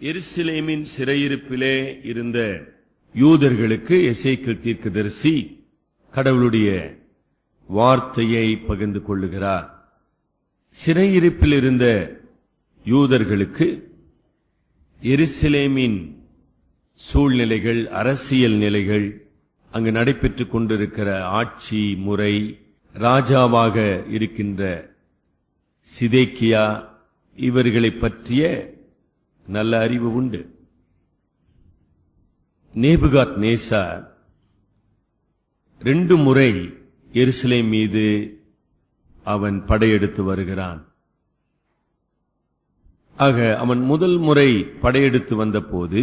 எருசலேமின் சிறையிருப்பிலே இருந்த யூதர்களுக்கு எசேக்கியேல் தீர்க்கதரிசி கடவுளுடைய வார்த்தையை பகிர்ந்து கொள்ளுகிறார். சிறையிருப்பில் இருந்த யூதர்களுக்கு எருசலேமின் சூழ்நிலைகள், அரசியல் நிலைகள், அங்கு நடைபெற்றுக் கொண்டிருக்கிற ஆட்சி முறை, ராஜாவாக இருக்கின்ற சிதேக்கியா, இவர்களை பற்றிய நல்ல அறிவு உண்டு. நேபுகாத்நேசார் 2 முறை எருசலேம் மீது அவன் படையெடுத்து வருகிறான். ஆக அவன் முதல் முறை படையெடுத்து வந்தபோது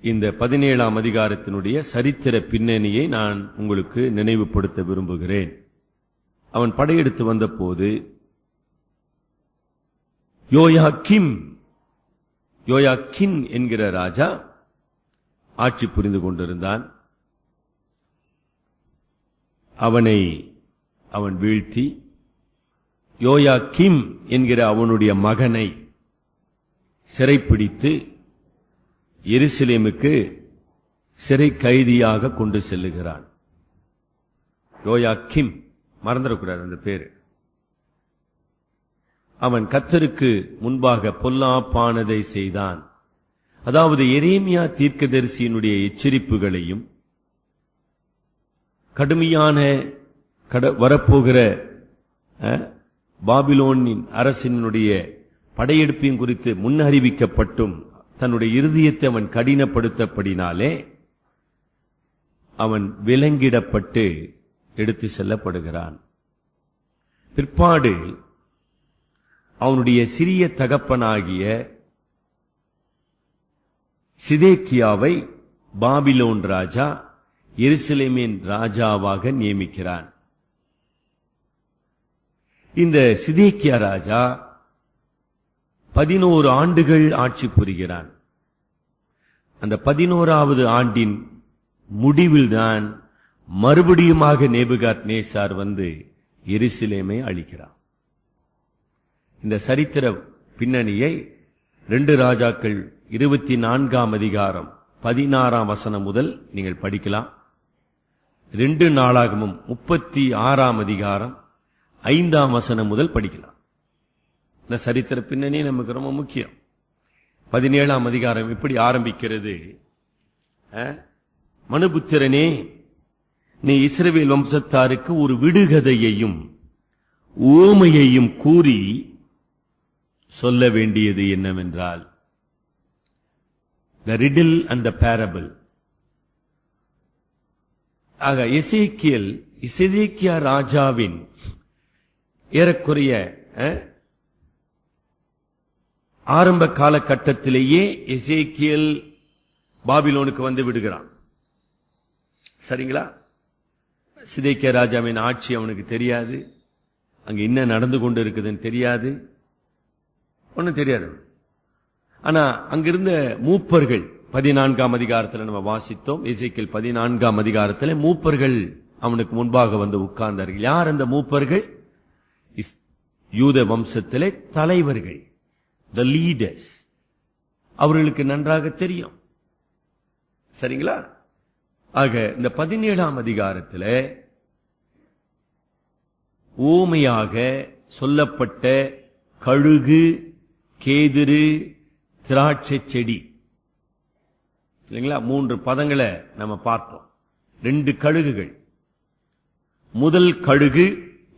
இந்த 17ஆம் அதிகாரத்தினுடைய சரித்திர பின்னணியை நான் உங்களுக்கு நினைவுபடுத்த விரும்புகிறேன். அவன் படையெடுத்து வந்தபோது யோயாக்கின் என்கிற ராஜா ஆட்சி புரிந்து கொண்டிருந்தான். அவனை அவன் வீழ்த்தி யோயாக்கிம் என்கிற அவனுடைய மகனை சிறைப்பிடித்து எருசலேமுக்கு சிறை கைதியாக கொண்டு செல்லுகிறான். யோயாக்கிம், மறந்துடக்கூடாது அந்த பேரு. அவன் கர்த்தருக்கு முன்பாக பொல்லாப்பானதை செய்தான். அதாவது எரேமியா தீர்க்கதரிசியினுடைய எச்சரிப்புகளையும் கடுமையான வரப்போகிற பாபிலோனின் அரசினுடைய படையெடுப்பின் குறித்து முன்னறிவிக்கப்பட்டும் தன்னுடைய இருதயத்தை அவன் கடினப்படுத்தப்படினாலே அவன் விலங்கிடப்பட்டு எடுத்து செல்லப்படுகிறான். பிற்பாடு அவனுடைய சிறிய தகப்பனாகிய சிதேக்கியாவை பாபிலோன் ராஜா எருசலேமின் ராஜாவாக நியமிக்கிறான். இந்த சிதேக்கியா ராஜா 11 ஆண்டுகள் ஆட்சி புரிகிறான். அந்த 11வது ஆண்டின் முடிவில்தான் மறுபடியுமாக நேபுகாத்நேசார் வந்து எருசலேமை அழிக்கிறான். இந்த சரித்திர பின்னணியை 2 ராஜாக்கள் 24ஆம் அதிகாரம் 16ஆம் வசனம் முதல் நீங்கள் படிக்கலாம். 2 நாளாகமும் 36ஆம் அதிகாரம் 5ஆம் வசனம் முதல் படிக்கலாம். இந்த சரித்திர பின்னணி நமக்கு ரொம்ப முக்கியம். 17ஆம் அதிகாரம் இப்படி ஆரம்பிக்கிறது. மனுபுத்திரனே, நீ இஸ்ரவேல் வம்சத்தாருக்கு ஒரு விடுகதையையும் ஊமையையும் கூறி சொல்ல வேண்டியது என்னவென்றால், the riddle and the parable. ஆக எசேக்கியா ராஜாவின் ஏறக்குறைய ஆரம்ப காலகட்டத்திலேயே எசேக்கியேல் பாபிலோனுக்கு வந்து விடுகிறான். சரிங்களா? சிதேக்கியா ராஜாவின் ஆட்சி அவனுக்கு தெரியாது, அங்க என்ன நடந்து கொண்டு இருக்குதுன்னு தெரியாது, ஒன்னும் தெரியாது. ஆனா அங்கிருந்த மூப்பர்கள் 14ஆம் அதிகாரத்தில் நம்ம வாசித்தோம். எசேக்கியேல் 14ஆம் அதிகாரத்தில் மூப்பர்கள் அவனுக்கு முன்பாக வந்து உட்கார்ந்தார்கள். யார் அந்த மூப்பர்கள்? யூத வம்சத்திலே தலைவர்கள், the leaders. அவர்களுக்கு நன்றாக தெரியும். சரிங்களா? ஆக இந்த 17ஆம் அதிகாரத்தில் ஊமையாக சொல்லப்பட்ட கழுகு, கேதுரு, திராட்சை செடி, இல்லைங்களா, 3 பதங்களை நம்ம பார்த்தோம். 2 கழுகுகள். முதல் கழுகு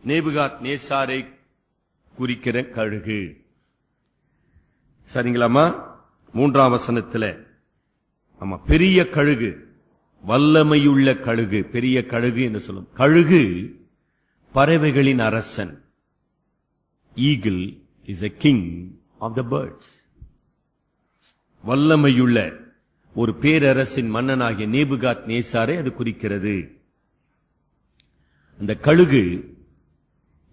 நேபுகாத்நேசாரை குறிக்கிற கழுகு. சரிங்களாமா? 3ஆம் வசனத்தில் ஆமா, பெரிய கழுகு, வல்லமையுள்ள கழுகு, பெரிய கழுகு என்று சொல்லும். கழுகு பறவைகளின் அரசன். Eagle is a king of the birds. வல்லமையுள்ள ஒரு பேரரசின் மன்னனாகிய நேபுகாத்நேசாரை அது குறிக்கிறது. அந்த கழுகு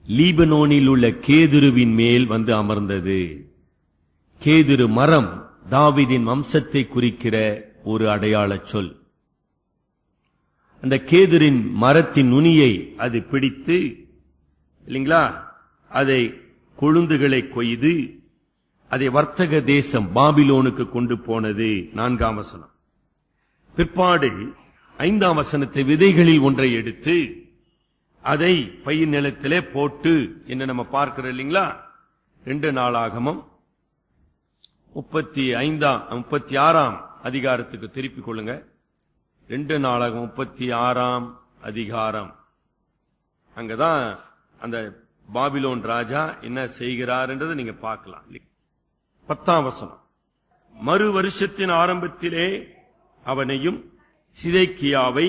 லீபனோனில் உள்ள கேதுருவின் மேல் வந்து அமர்ந்தது. கேதுரு மரம் தாவீதின் வம்சத்தை குறிக்கிற ஒரு அடையாள சொல். அந்த கேதுரின் மரத்தின் நுனியை அது பிடித்து, இல்லைங்களா, அதை கொழுந்துகளை கொய்து அதை வர்த்தக தேசம் பாபிலோனுக்கு கொண்டு போனது. 4ஆம் வசனம். பிற்பாடு 5ஆம் வசனத்தை விதைகளில் ஒன்றை எடுத்து அதை பயிர் நிலத்திலே போட்டு என்ன நம்ம பார்க்கிறோம் இல்லைங்களா? 2 நாளாகமம் 36ஆம் அதிகாரத்துக்கு திருப்பிக் கொள்ளுங்க. 2 நாளாகமம் 36ஆம் அதிகாரம். அங்கதான் அந்த பாபிலோன் ராஜா என்ன செய்கிறார் என்றதை நீங்க பார்க்கலாம். 10ஆம் வசனம். மறு வருஷத்தின் ஆரம்பத்திலே அவனையும் சிதேக்கியாவை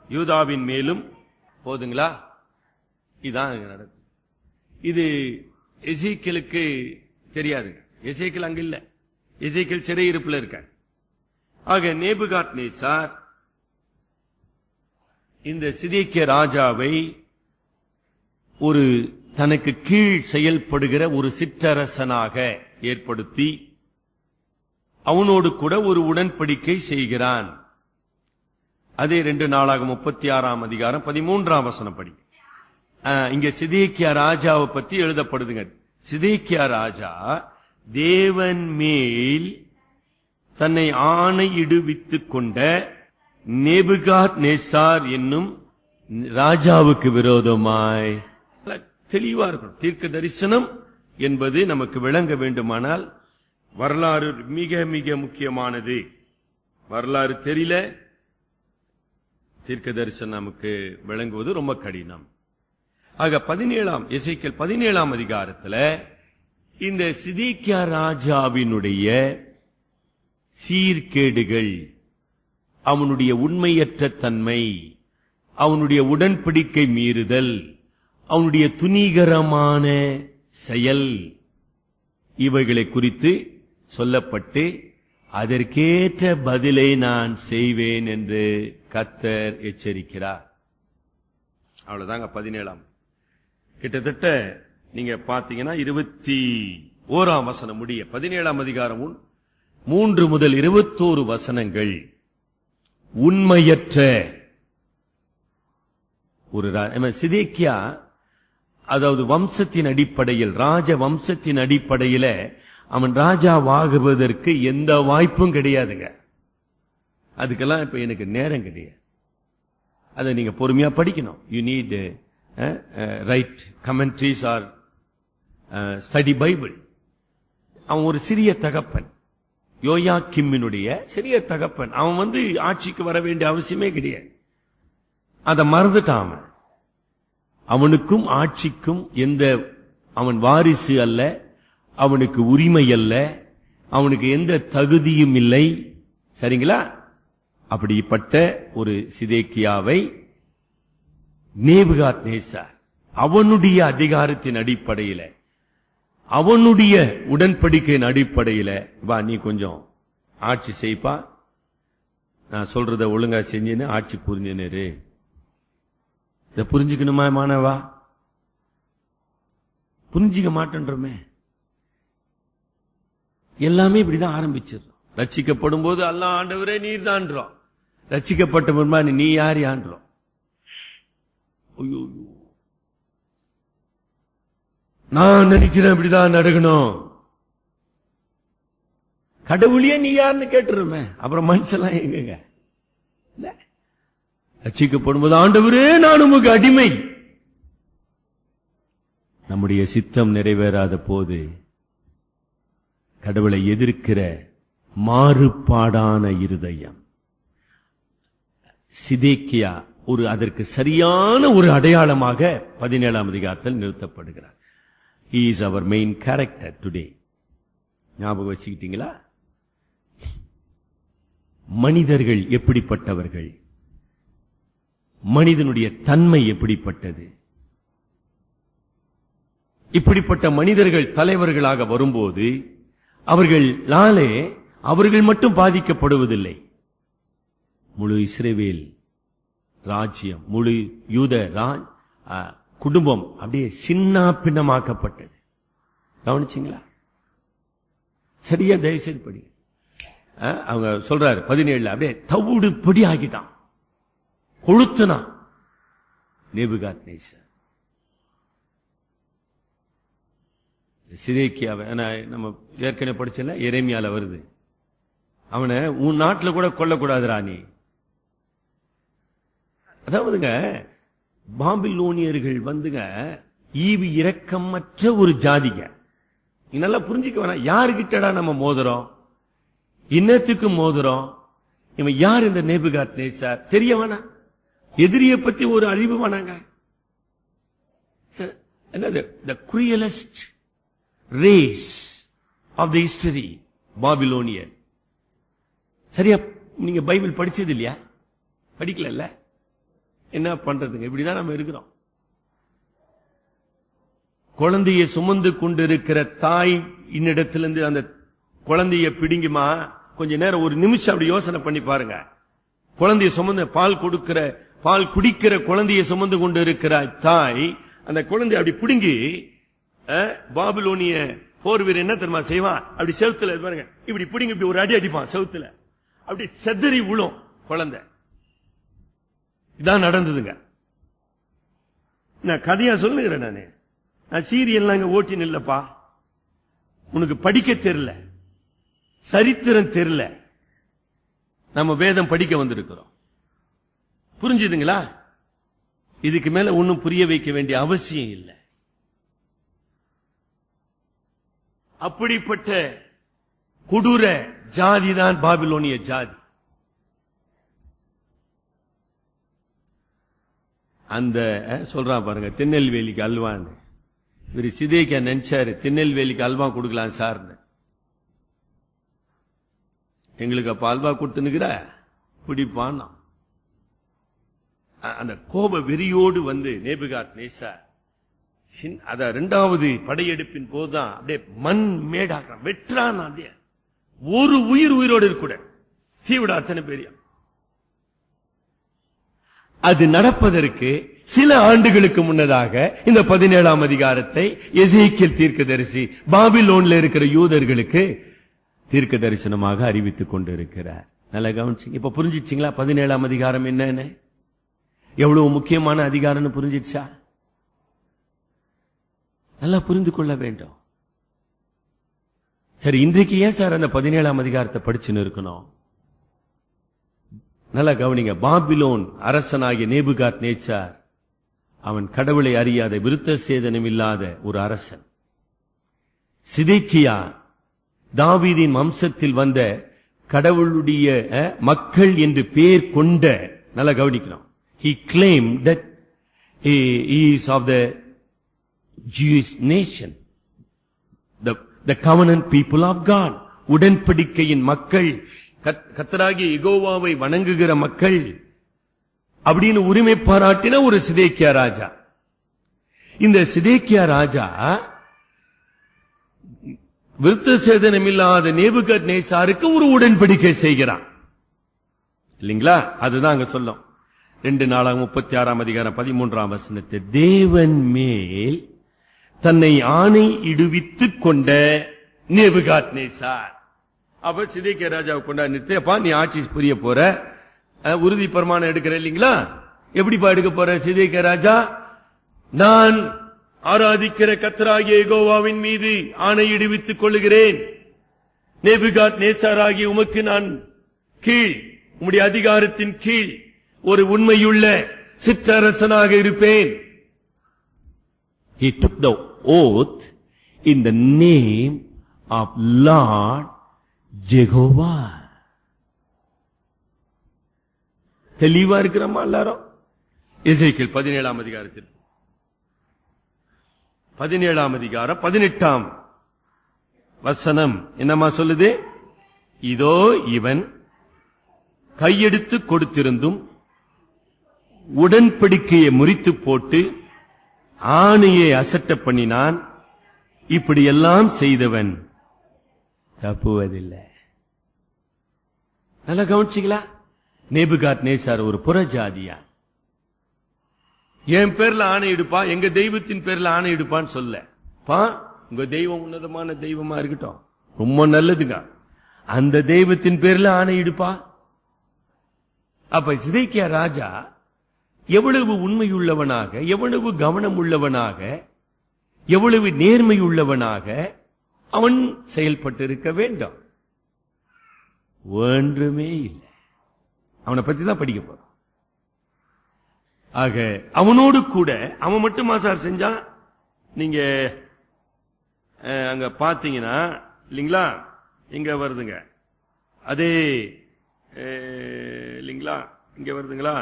யூதாவின் மேலும் போதுங்களா? இதான் நடக்கும். இது எசேக்கியேலுக்கு தெரியாதுங்க. எசேக்கியேல் அங்க இல்ல. எசேக்கியேல் சிறையிருப்புல இருக்க. ஆக நேபுகாத்நேசார் இந்த சிதேக்கியா ராஜாவை ஒரு தனக்கு கீழ் செயல்படுகிற ஒரு சிற்றரசனாக ஏற்படுத்தி அவனோடு கூட ஒரு உடன்படிக்கை செய்கிறான். அதே 2 நாளாகமம் 36ஆம் அதிகாரம் 13ஆம் வசனம் படி. இங்க சிதேக்கியா ராஜாவை பத்தி எழுதப்படுதுங்க. சிதேக்கியா ராஜா தேவன் மேல் தன்னை ஆணையிடுவித்துக் கொண்ட நேபுகாத்நேசார் என்னும் ராஜாவுக்கு விரோதமாய் தெளிவா இருக்கணும். தீர்க்க தரிசனம் என்பது நமக்கு விளங்க வேண்டுமானால் வரலாறு மிக மிக முக்கியமானது. வரலாறு தெரியல, தீர்க்க தரிசனம் நமக்கு விளங்குவது ரொம்ப கடினம். ஆக 17ஆம் எசேக்கியேல் 17ஆம் அதிகாரத்துல இந்த சிதேக்கியா ராஜாவினுடைய சீர்கேடுகள், அவனுடைய உண்மையற்ற தன்மை, அவனுடைய உடன்படிக்கை மீறுதல், அவனுடைய துணிகரமான செயல், இவைகளை குறித்து சொல்லப்பட்டு அதற்கேற்ற பதிலை நான் செய்வேன் என்று கர்த்தர் எச்சரிக்கிறார். அவ்வளவுதாங்க 17ஆம். கிட்டத்தட்ட நீங்க பாத்தீங்கன்னா 21ஆம் வசனம் முடிய 17ஆம் அதிகாரம் 3 முதல் 21 வசனங்கள் உண்மையற்ற ஒரு சிதேக்கியா, அதாவது வம்சத்தின் அடிப்படையில், ராஜ வம்சத்தின் அடிப்படையில அவன் ராஜாவாகுவதற்கு எந்த வாய்ப்பும் கிடையாதுங்க. அதுக்கெல்லாம் இப்ப எனக்கு நேரம் கிடையாது. அதை நீங்க பொறுமையா படிக்கணும். You need right commentaries or study Bible. அவன் ஒரு சிறிய தகப்பன், யோயாக்கிம்மினுடைய சிறிய தகப்பன். அவன் ஆட்சிக்கு வர வேண்டிய அவசியமே கிடையாது. அதை மறந்துட்டான். அவனுக்கும் ஆட்சிக்கும் அவன் வாரிசு அல்ல, அவனுக்கு உரிமை அல்ல, அவனுக்கு எந்த தகுதியும் இல்லை. சரிங்களா? அப்படிப்பட்ட ஒரு சிதேக்கியாவை நேபுகாத்நேசார் அவனுடைய அதிகாரத்தின் அடிப்படையில, அவனுடைய உடன்படிக்கையின் அடிப்படையில, வா நீ கொஞ்சம் ஆட்சி செய்ப்பா, நான் சொல்றத ஒழுங்கா செஞ்சுன்னு ஆட்சி புரிஞ்சுன்னு இத புரிஞ்சுக்கணுமா மாணவா? புரிஞ்சிக்க மாட்டேன்றோமே. எல்லாமே இப்படிதான் ஆரம்பிச்சிடறோம். ரட்சிக்கப்படும் போது அல்லாஹ் ஆண்டவரே நீர் தான்றோம். ரட்சிக்கப்பட்ட முன்பா நீ யார் யான்றோம். நான் நினைக்கிறேன் இப்படிதான் நடக்கணும். கடவுளையே நீ யாருன்னு கேட்டுருமே. அப்புறம் மனுஷெல்லாம் எங்க ரட்சிக்கப்படும் போது ஆண்டவரே நான் உமக்கு அடிமை. நம்முடைய சித்தம் நிறைவேறாத போது கடவுளை எதிர்க்கிற மாறுபாடான இருதயம். சிதேக்கியா அதற்கு சரியான ஒரு அடையாளமாக 17ஆம் அதிகாரத்தில் நிறுத்தப்படுகிறார். He is our main character today. ஞாபகம் வச்சுக்கிட்டீங்களா? மனிதர்கள் எப்படிப்பட்டவர்கள், மனிதனுடைய தன்மை எப்படிப்பட்டது. இப்படிப்பட்ட மனிதர்கள் தலைவர்களாக வரும்போது அவர்கள் மட்டும் பாதிக்கப்படுவதில்லை. முழு இஸ்ரவேல் ராஜ்யம், முழு யூத குடும்பம் அப்படியே சின்ன பின்னமாக்கப்பட்டது. கவனிச்சிங்களா? சரியா? தயவு செய்து படி. அவங்க சொல்றாரு 17 அப்படியே தவிடு பொடி ஆக்கிட்டான், கொளுத்துனா நேபுகாத்நேசார். சிதேக்கியாவை நம்ம ஏற்கனவே படிச்சல எரேமியால வருது. அவனை உன் நாட்டுல கூட கொல்லக்கூடாதுரா நீ. அதாவதுங்க பாபிலோனியர்கள் வந்துங்க ஈவு இரக்கமற்ற ஒரு ஜாதிங்க. நீ நல்லா புரிஞ்சுக்க வேணாம். யாருகிட்டடா நம்ம மோதுறோம்? இன்னத்துக்கு மோதுறோம்? இவன் யார் இந்த நேபுகாத்நேச்சார்? தெரிய வேணாம். எதிரிய பத்தி ஒரு அழிவு வேணாங்க. என்னது? the cruelest race of the history, Babylonian. சரியா? நீங்க பைபிள் படிச்சது இல்லையா? படிக்கல. என்ன பண்றதுங்க? இப்படிதான் நம்ம இருக்கிறோம். குழந்தையை சுமந்து கொண்டிருக்கிற தாய் இன்னிடத்திலிருந்து அந்த குழந்தைய பிடிங்குமா? கொஞ்ச நேரம் ஒரு நிமிஷம் அப்படி யோசனை பண்ணி பாருங்க. குழந்தைய சுமந்து பால் குடிக்கிற குழந்தையை சுமந்து கொண்டு இருக்கிற தாய் அந்த குழந்தைய அப்படி பிடுங்கி பாபிலோனிய போர் வீரர் என்ன தெரியுமா செய்வான்? அப்படி செவுத்துல பாருங்க, இப்படி பிடிங்க, இப்படி ஒரு அடி அடிப்பான் செவுத்துல, அப்படி செதறி விழும் குழந்தை. இதான் நடந்ததுங்க. நான் கதையா சொல்லுகிறேன். நான் சீரியல் அங்க ஓட்டி நில்லப்பா. உனக்கு படிக்க தெரியல, சரித்திரம் தெரியல. நம்ம வேதம் படிக்க வந்திருக்கிறோம். புரிஞ்சுதுங்களா? இதுக்கு மேல ஒன்னும் புரிய வைக்க வேண்டிய அவசியம் இல்லை. அப்படிப்பட்ட கொடூர ஜாதி தான் பாபிலோனிய ஜாதி. அந்த சொல்றான் பாருங்க, திருநெல்வேலிக்கு அல்வான்னு. இவரு சிதேக்கியா நினைச்சாரு திருநெல்வேலிக்கு அல்வா கொடுக்கலாம் சார்னு. எங்களுக்கு அப்ப அல்வா கொடுத்துனுக்கிற குடிப்பான். அந்த கோப வெறியோடு வந்து நேபுகாத்நேச்சார் அத இரண்டாவது படையெடுப்பின் போதுதான் அப்படியே மண் மேடாக்குறான், வெற்றான். அப்படியே ஒரு உயிரோடு இருக்கூட சீவிட அத்தனை பெரிய. அது நடப்பதற்கு சில ஆண்டுகளுக்கு முன்னதாக இந்த 17ஆம் அதிகாரத்தை எசேக்கியேல் தீர்க்கதரிசி பாபிலோன்ல இருக்கிற யூதர்களுக்கு தீர்க்க தரிசனமாக அறிவித்துக் கொண்டிருக்கிறார். நல்லா கவனிச்சிங்க. இப்ப புரிஞ்சிச்சிங்களா 17ஆம் அதிகாரம் என்னன்னு? எவ்வளவு முக்கியமான அதிகாரம்னு புரிஞ்சிச்சா? நல்லா புரிந்து கொள்ள வேண்டும். சரி, இன்றைக்கு ஏன் சார் அந்த 17ஆம் அதிகாரத்தை படிச்சுன்னு இருக்கணும்? நல்லா கவனிங்க. பாபிலோன் அரசனாகிய நேபுகாத்நேச்சார் அவன் கடவுளை அறியாத, விருத்த சேதனம் இல்லாத ஒரு அரசன். சிதேக்கியா தாவீதின் வம்சத்தில் வந்த கடவுளுடைய மக்கள் என்று பெயர் கொண்ட, நல்லா கவனிக்கணும், he claimed that he is of the Jewish nation, the covenant people of God, உடன்படிக்கையின் மக்கள், கர்த்தராகிய யெகோவாவை வணங்குகிற மக்கள் அப்படின்னு உரிமை பாராட்டின ஒரு சிதேக்கியா ராஜா. இந்த சிதேக்கியா ராஜா விருத்த சேதனம் இல்லாத நேபுகாத்நேச்சாருக்கு ஒரு உடன்படிக்கை செய்கிறான் இல்லீங்களா? அதுதான் அங்க சொல்லும். 2 நாளாகமம் 36ஆம் அதிகாரம் 13ஆம் வசனத்தை, தேவன் மேல் தன்னை ஆணை இடுவித்துக் கொண்ட நேபுகாத்நேச்சார். அப்ப சிதேக்கியா ராஜாவை கொண்டாடி நிறுத்தப்பா, நீ ஆட்சி புரிய போற, உறுதி பிரமாணம் எடுக்கிற இல்லீங்களா? எப்படிப்பா எடுக்க போற சிதேக்கியா ராஜா? நான் ஆராதிக்கிற கர்த்தராகிய யெகோவாவின் மீது ஆணையிடுவித்துக் கொள்ளுகிறேன். நேபுகாத்நேச்சாராகிய உமக்கு நான் கீழ், உம்முடைய அதிகாரத்தின் கீழ் ஒரு உண்மையுள்ள சிற்றரசனாக இருப்பேன். He took the oath in the name of Lord Jehovah. தெளிவா இருக்கிறோமா எல்லாரும்? எசேக்கியேல் 17ஆம் அதிகாரத்தில் 17ஆம் அதிகாரம் 18ஆம் வசனம் என்னமா சொல்லுது? இதோ இவன் கையெடுத்து கொடுத்திருந்தும் உடன்படிக்கையை முறித்து போட்டு ஆணையை அசட்ட பண்ணினான். இப்படி எல்லாம் செய்தவன் தப்புவதில்லை. நல்லா கவனிச்சீங்களா? நேபுகாத்நேச்சார் ஒரு புறஜாதியா. என் பேர்ல ஆணையிடுப்பா, எங்க தெய்வத்தின் பேர்ல ஆணையிடுப்பான்னு சொல்ல. உங்க தெய்வம் உன்னதமான தெய்வமா இருக்கட்டும், ரொம்ப நல்லதுங்க, அந்த தெய்வத்தின் பேர்ல ஆணையிடுப்பா. அப்ப சிதேக்கியா ராஜா எவ்வளவு உண்மையுள்ளவனாக, எவ்வளவு கவனம் உள்ளவனாக எவ்வளவு நேர்மையுள்ளவனாக அவன் செயல்பட்டிருக்க வேண்டும். ஒன்றுமே இல்லை. அவனை பத்தி தான் படிக்க போறோம். ஆக அவனோடு கூட அவன் மட்டும் சார் செஞ்சான். நீங்க அங்க பாத்தீங்கன்னா இல்லைங்களா, இங்க வருதுங்க அதே இல்லைங்களா, இங்க வருதுங்களா,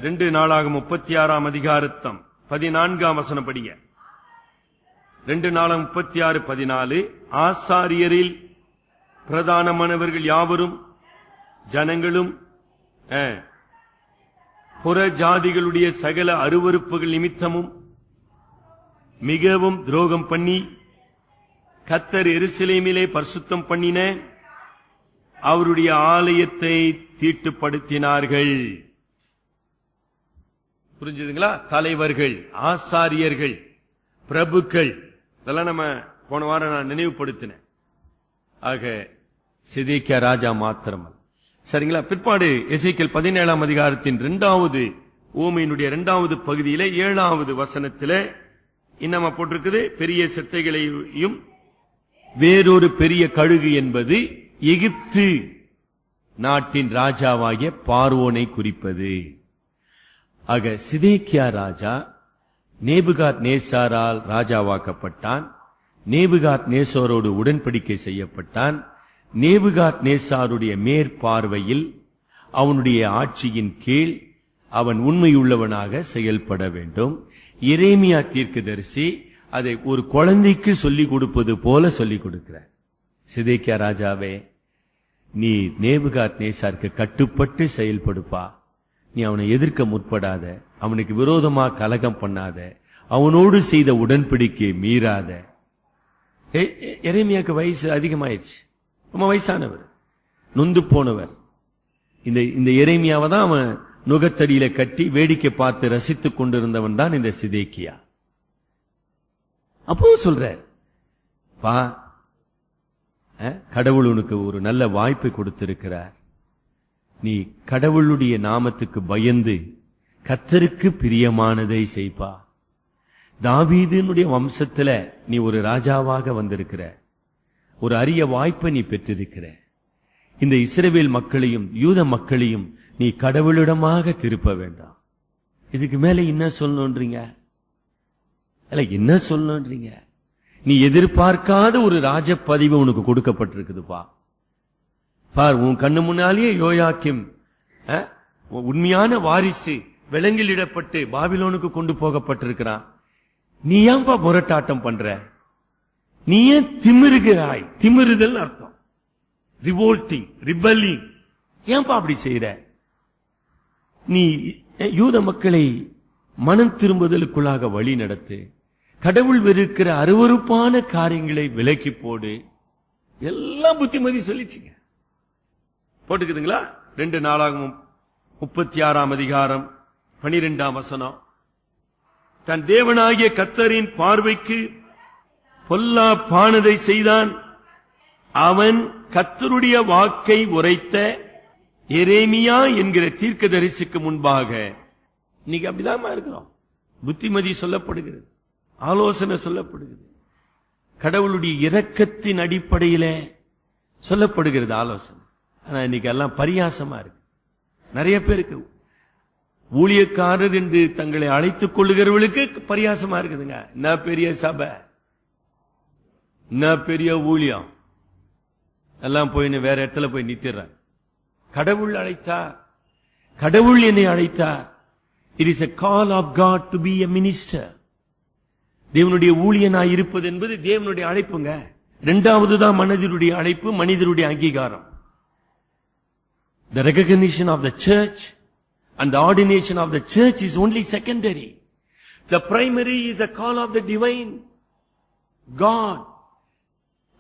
2 நாளாகமம் 36 அதிகாரத்தம் 14 வசனம் படிங்க. 2 நாளாகமம் 36:14 ஆசாரியரில் பிரதானமானவர்கள் யாவரும் ஜனங்களும் புற ஜாதிகளுடைய சகல அருவருப்புகள் நிமித்தமும் மிகவும் துரோகம் பண்ணி கர்த்தர் எருசலேமிலே பரிசுத்தம் பண்ணின அவருடைய ஆலயத்தை தீட்டுப்படுத்தினார்கள். புரிஞ்சுதுங்களா? தலைவர்கள், ஆசாரியர்கள், பிரபுக்கள், இதெல்லாம் நம்ம போன வாரம் நான் நினைவுபடுத்தினேன். ஆக சிதேக்கியா ராஜா மாத்திரமல்ல. சரிங்களா? பிற்பாடு எசேக்கியேல் 17 அதிகாரத்தின் 2வது ஊமையினுடைய 2வது பகுதியில 7வது வசனத்திலே இன்னமா போட்டிருக்குது, பெரிய செட்டைகளையும் வேறொரு பெரிய கழுகு என்பது எகிப்து நாட்டின் ராஜாவாகிய பார்வோனை குறிப்பது. ஆக சிதேக்கியா ராஜா நேபுகாத் நேசாரால் ராஜாவாக்கப்பட்டான். நேபுகாத் நேசாரோடு உடன்படிக்கை செய்யப்பட்டான். நேபுகாத் நேசாருடைய மேற்பார்வையில் அவனுடைய ஆட்சியின் கீழ் அவன் உண்மையுள்ளவனாக செயல்பட வேண்டும். எரேமியா தீர்க்கதரிசி அதை ஒரு குழந்தைக்கு சொல்லிக் கொடுப்பது போல சொல்லிக் கொடுக்கிறார். சிதேக்கியா ராஜாவே, நீ நேபுகாத் நேசாருக்கு கட்டுப்பட்டு செயல்படுப்பா. நீ அவனை எதிர்க்க முற்படாத, அவனுக்கு விரோதமா கலகம் பண்ணாத, அவனோடு செய்த உடன்படிக்கை மீறாத. எரேமியாக்கு வயசு அதிகமாயிருச்சு, ரொம்ப வயசானவர், நொந்து போனவர். இந்த எரேமியாவை தான் அவன் நுகத்தடியில கட்டி வேடிக்கை பார்த்து ரசித்துக் கொண்டிருந்தவன் தான் இந்த சிதேக்கியா. அப்போ சொல்றார், பா, கடவுள் உனக்கு ஒரு நல்ல வாய்ப்பை கொடுத்திருக்கிறார். நீ கடவுளுடைய நாமத்துக்கு பயந்து கர்த்தருக்கு பிரியமானதை செய்ப்பா. தாவீதினுடைய வம்சத்துல நீ ஒரு ராஜாவாக வந்திருக்கிற, ஒரு அரிய வாய்ப்பை நீ பெற்றிருக்கிற. இந்த இஸ்ரவேல் மக்களையும் யூத மக்களையும் நீ கடவுளிடமாக திருப்ப வேண்டாம். இதுக்கு மேல என்ன சொல்லணும்ன்றீங்க? என்ன சொல்லணும்ன்றீங்க? நீ எதிர்பார்க்காத ஒரு ராஜ பதவி உனக்கு கொடுக்கப்பட்டிருக்குதுப்பா. பார், உன் கண்ணு முன்னாலேயே யோயாக்கிம் உண்மையான வாரிசு விலங்கிலிடப்பட்டு பாபிலோனுக்கு கொண்டு போகப்பட்டிருக்கிறான். நீ ஏன்பா முரட்டாட்டம் பண்ற? நீ ஏன் திமிருகிறாய்? திமிருதல் அர்த்தம் ரிவோல்ட்டிங், ரிபல்லிங். ஏன்பா அப்படி செய்யற? நீ யூத மக்களை மனம் திரும்புதலுக்குள்ளாக வழி நடத்து. கடவுள் வெறுக்கிற அருவருப்பான காரியங்களை விலக்கி போடு. எல்லாம் புத்திமதி சொல்லிச்சுங்க. போட்டுக்குதுங்களா? 2 நாளாகமம் 36 அதிகாரம் 12 வசனம். தன் தேவனாகிய கர்த்தரின் பார்வைக்கு பொல்லாப்பானதை செய்தான். அவன் கர்த்தருடைய வாக்கை உரைத்த எரேமியா என்கிற தீர்க்கதரிசிக்கு முன்பாக. இன்னைக்கு அப்படிதான் இருக்கிறோம். புத்திமதி சொல்லப்படுகிறது, ஆலோசனை சொல்லப்படுகிறது, கடவுளுடைய இரக்கத்தின் அடிப்படையில சொல்லப்படுகிறது ஆலோசனை. ஆனா இன்னைக்கு எல்லாம் பரியாசமா இருக்கு. நிறைய பேருக்கு ஊழியக்காரர் என்று தங்களை அழைத்துக் கொள்ளுகிறவர்களுக்கு பரியாசமா இருக்குதுங்க. என்ன பெரிய சபை, என்ன பெரிய ஊழியம், எல்லாம் போய் வேற இடத்துல போய் நித்திடுறாங்க. கடவுள் அழைத்தார், கடவுள் என்னை அழைத்தார். It is a call of God to be a minister. தேவனுடைய ஊழியனாய் இருப்பது என்பது தேவனுடைய அழைப்புங்க. இரண்டாவது தான் மனிதருடைய அழைப்பு, மனிதருடைய அங்கீகாரம். The recognition of the church and the ordination of the church is only secondary. The primary is the call of the divine God.